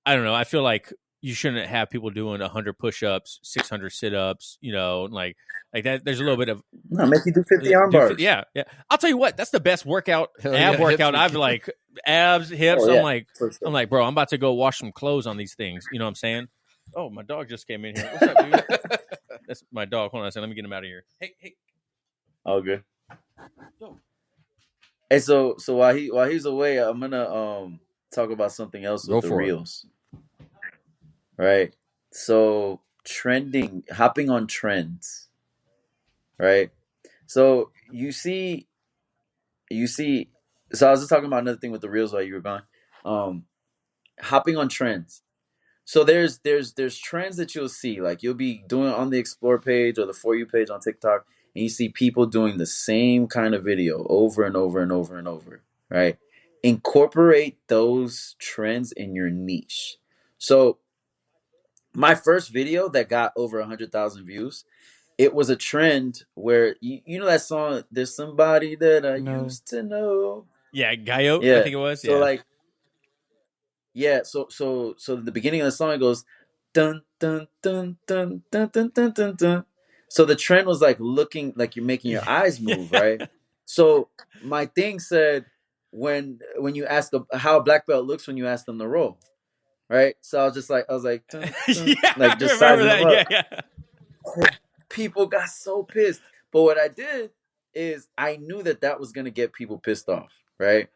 I don't know, I feel like you shouldn't have people doing 100 push-ups, 600 sit-ups, like that. There's a little bit of make you do 50 arm bars. Yeah. I'll tell you what, that's the best workout, workout. I've like abs, hips. Oh, yeah. I'm like, bro, I'm about to go wash some clothes on these things. You know what I'm saying? Oh, my dog just came in here. What's up, dude? That's my dog. Hold on a second. Let me get him out of here. Hey. Oh, good. Hey, so while he's away, I'm gonna talk about something else with the reels. Right. So hopping on trends. Right. So you see, so I was just talking about another thing with the reels while you were gone. Hopping on trends. So there's trends that you'll see, like you'll be doing on the explore page or the For You page on TikTok, and you see people doing the same kind of video over and over and over and over. Right. Incorporate those trends in your niche. So my first video that got over 100,000 views, it was a trend where you know that song, "There's Somebody That I Used to Know." Yeah, Gaio, I think it was. So so the beginning of the song it goes dun dun dun dun dun dun dun dun dun. So the trend was like looking like you're making your eyes move, right? So my thing said when you ask how a black belt looks when you ask them to roll. Right, so I was like, dun, dun, like just sizing them up. Yeah. People got so pissed, but what I did is I knew that was gonna get people pissed off, right?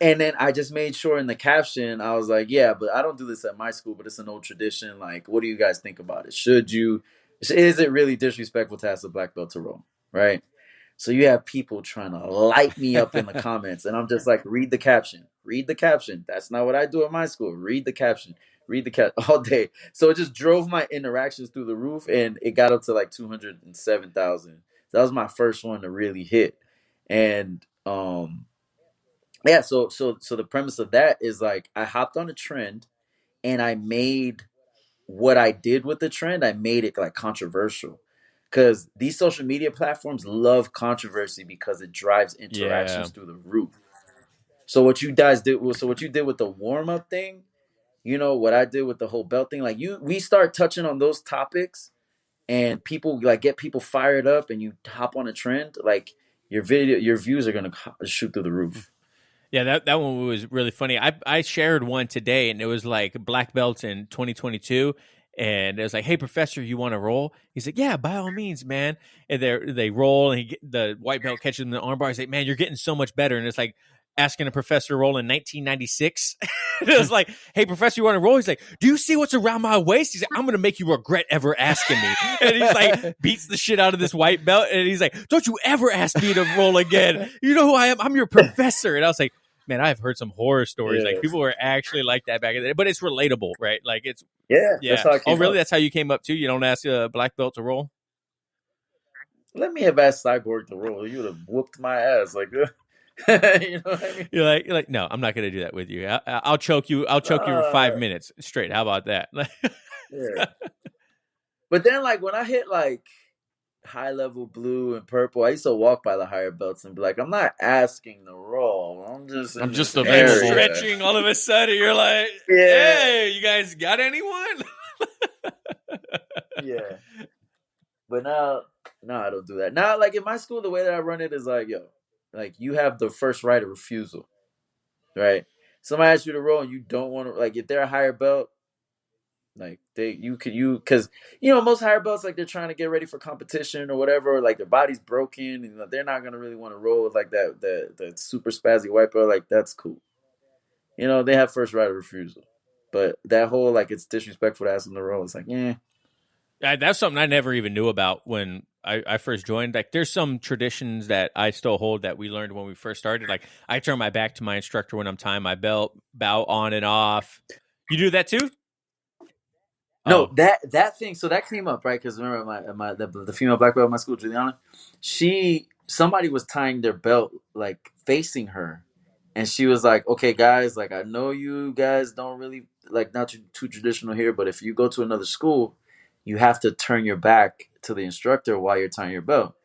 And then I just made sure in the caption I was like, yeah, but I don't do this at my school, but it's an old tradition. Like, what do you guys think about it? Is it really disrespectful to ask a black belt to roll, right? So you have people trying to light me up in the comments, and I'm just like, read the caption. Read the caption. That's not what I do at my school. Read the caption. read the cat all day. So it just drove my interactions through the roof, and it got up to like 207,000. That was my first one to really hit. And yeah, so the premise of that is like I hopped on a trend, and I made what I did with the trend, I made it like controversial. Because these social media platforms love controversy because it drives interactions through the roof. So what you guys did, what you did with the warm up thing, you know what I did with the whole belt thing. Like we start touching on those topics, and people like get people fired up, and you hop on a trend. Like your views are gonna shoot through the roof. Yeah, that one was really funny. I shared one today, and it was like black belts in 2022. And it was like, "Hey, professor, you want to roll?" He's like, "Yeah, by all means, man." And they roll, and the white belt catches him in the armbar. He's like, "Man, you're getting so much better." And it's like asking a professor to roll in 1996. It was like, "Hey, professor, you want to roll?" He's like, "Do you see what's around my waist?" He's like, "I'm going to make you regret ever asking me." And he's like, beats the shit out of this white belt. And he's like, "Don't you ever ask me to roll again. You know who I am? I'm your professor." And I was like, man, I've heard some horror stories. Like people were actually like that back in the day, but it's relatable, right? Like it's That's how I came really? up. That's how you came up too? You don't ask a black belt to roll? Let me have asked Cyborg to roll. You would have whooped my ass. Like, you know what I mean? You're like, no, I'm not going to do that with you. I'll choke you. I'll choke you for 5 minutes straight. How about that? Yeah. But then, like when I hit like high level blue and purple, I used to walk by the higher belts and be like, I'm not asking to roll. I'm just available. Stretching. All of a sudden, you're like, hey, you guys got anyone? Yeah. But now I don't do that. Now, like in my school, the way that I run it is like, yo, like you have the first right of refusal, right? Somebody asks you to roll and you don't want to, like if they're a higher belt, like because most higher belts, like they're trying to get ready for competition or whatever, or like their body's broken and they're not gonna really want to roll with like that the super spazzy white belt. Like that's cool, they have first right of refusal. But that whole like it's disrespectful to ask them to roll, it's like that's something I never even knew about when I first joined. Like there's some traditions that I still hold that we learned when we first started. Like I turn my back to my instructor when I'm tying my belt, bow on and off. You do that too? No, that thing. So that came up, right? Because remember, the female black belt in my school, Juliana, somebody was tying their belt like facing her, and she was like, "Okay, guys, like I know you guys don't really like not too traditional here, but if you go to another school, you have to turn your back to the instructor while you're tying your belt."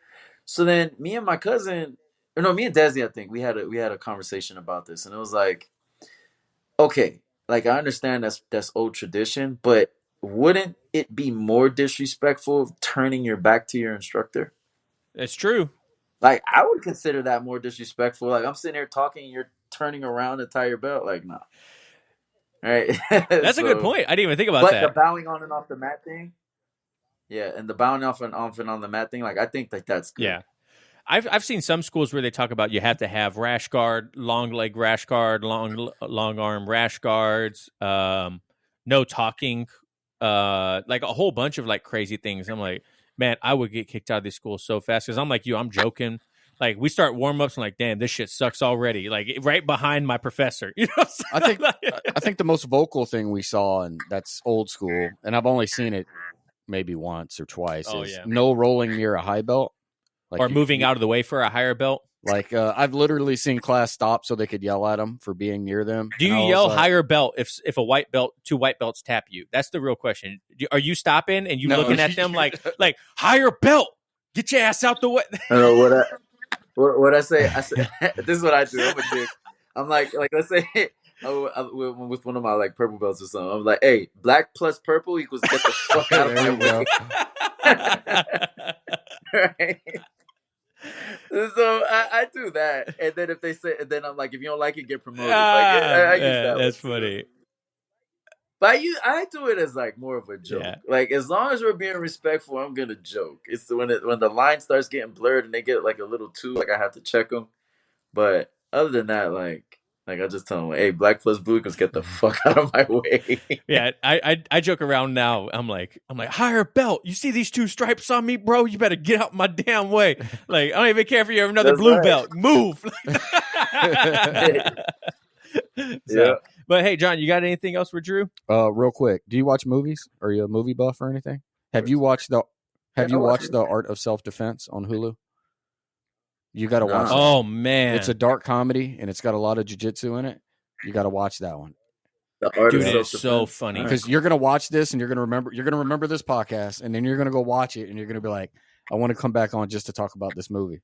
So then, me and my cousin, or no, me and Desi, I think we had a conversation about this, and it was like, okay, like I understand that's old tradition, but wouldn't it be more disrespectful turning your back to your instructor? That's true. Like I would consider that more disrespectful. Like I'm sitting here talking, you're turning around to tie your belt. Like nah, right? That's a good point. I didn't even think about that. But the bowing on and off the mat thing, yeah, and the bowing off and on the mat thing, like I think like that's good. Yeah. I've seen some schools where they talk about you have to have rash guard, long leg rash guard, long arm rash guards, no talking, like a whole bunch of like crazy things. I'm like, man, I would get kicked out of these schools so fast because I'm like you, I'm joking. Like we start warm ups and like, damn, this shit sucks already. Like right behind my professor. You know what I'm saying? I think the most vocal thing we saw, and that's old school, and I've only seen it maybe once or twice, is no rolling near a high belt. Like or moving out of the way for a higher belt. Like I've literally seen class stop so they could yell at them for being near them. Do you yell higher belt if a white belt, two white belts tap you? That's the real question. Are you stopping and you looking at them like higher belt? Get your ass out the way. I know what I say. I say this is what I do. I'm a dick. I'm like let's say with one of my like purple belts or something. I'm like, hey, black plus purple equals get the fuck out of my way. Right. So I do that, and then if they say, and then I'm like, if you don't like it, get promoted. I use that's funny. But I do it as like more of a joke. Yeah. Like as long as we're being respectful, I'm gonna joke. It's when the line starts getting blurred and they get like a little too like I have to check them. But other than that, like I just tell them, hey, black plus blue, just get the fuck out of my way. Yeah, I joke around now. I'm like higher belt. You see these two stripes on me, bro? You better get out my damn way. Like I don't even care if you have another blue belt. Move. Yeah. But hey, John, you got anything else for Drew? Real quick, do you watch movies? Are you a movie buff or anything? Have you watched the Art of Self-Defense on Hulu? You got to watch that. Oh man, it's a dark comedy and it's got a lot of jiu-jitsu in it. You got to watch that one. Dude, it's so funny because you're gonna watch this and you're gonna remember this podcast, and then you're gonna go watch it and you're gonna be like, I want to come back on just to talk about this movie.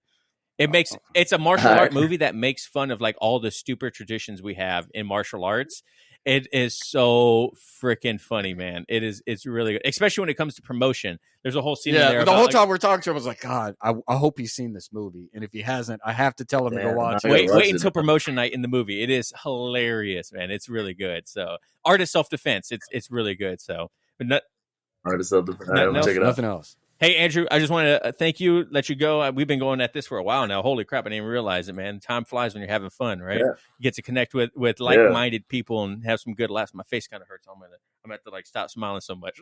It's a martial art movie that makes fun of like all the stupid traditions we have in martial arts. It is so freaking funny, man. It's really good, especially when it comes to promotion. There's a whole scene in there. The whole time we're talking to him, I was like, God, I hope he's seen this movie. And if he hasn't, I have to tell him to go watch it. Wait until promotion night in the movie. It is hilarious, man. It's really good. So, Art of Self-Defense. It's really good. So, Art of Self-Defense. Check it out. Nothing else. Hey, Andrew, I just want to thank you, let you go. We've been going at this for a while now. Holy crap, I didn't even realize it, man. Time flies when you're having fun, right? Yeah. You get to connect with like-minded people and have some good laughs. My face kind of hurts. I'm going to like stop smiling so much.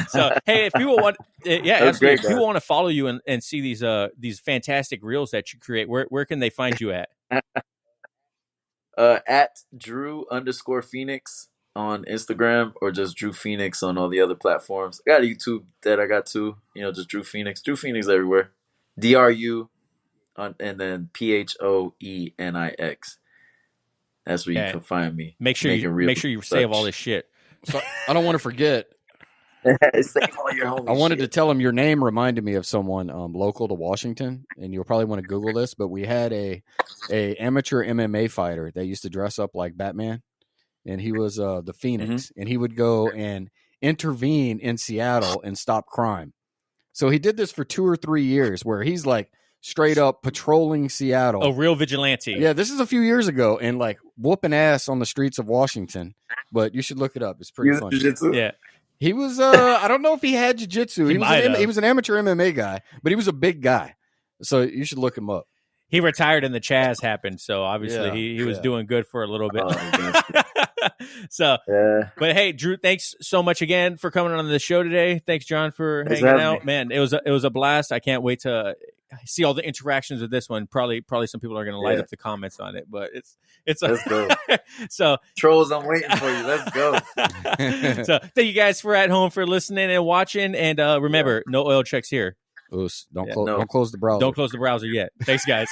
So, hey, if people want, absolutely. Great, if people want to follow you and see these fantastic reels that you create, where can they find you at? At Drew_Phoenix. On Instagram, or just Drew Phoenix on all the other platforms. I got a YouTube that I got too. Just Drew Phoenix. Drew Phoenix everywhere. DRU and then PHOENIX. That's where you can find me. Make sure you save all this shit. So I don't want to forget. Save all your homies. I wanted to tell him your name reminded me of someone local to Washington, and you'll probably want to Google this. But we had a amateur MMA fighter that used to dress up like Batman. And he was the Phoenix, and he would go and intervene in Seattle and stop crime. So he did this for 2 or 3 years, where he's like straight up patrolling Seattle. A real vigilante. Yeah, this is a few years ago, and like whooping ass on the streets of Washington. But you should look it up; it's pretty funny. Jiu-jitsu? Yeah, he was. I don't know if he had jiu-jitsu. He was an amateur MMA guy, but he was a big guy. So you should look him up. He retired and the Chaz happened, so obviously he was doing good for a little bit. So, but hey, Drew, thanks so much again for coming on the show today. Thanks, John, for hanging out. Man, it was a blast. I can't wait to see all the interactions with this one. Probably some people are going to light up the comments on it, but let's go. So trolls, I'm waiting for you. Let's go. So thank you guys for at home for listening and watching, and remember, no oil checks here. Don't close the browser. Don't close the browser yet. Thanks, guys.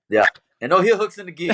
Yeah, and no heel hooks in the gi.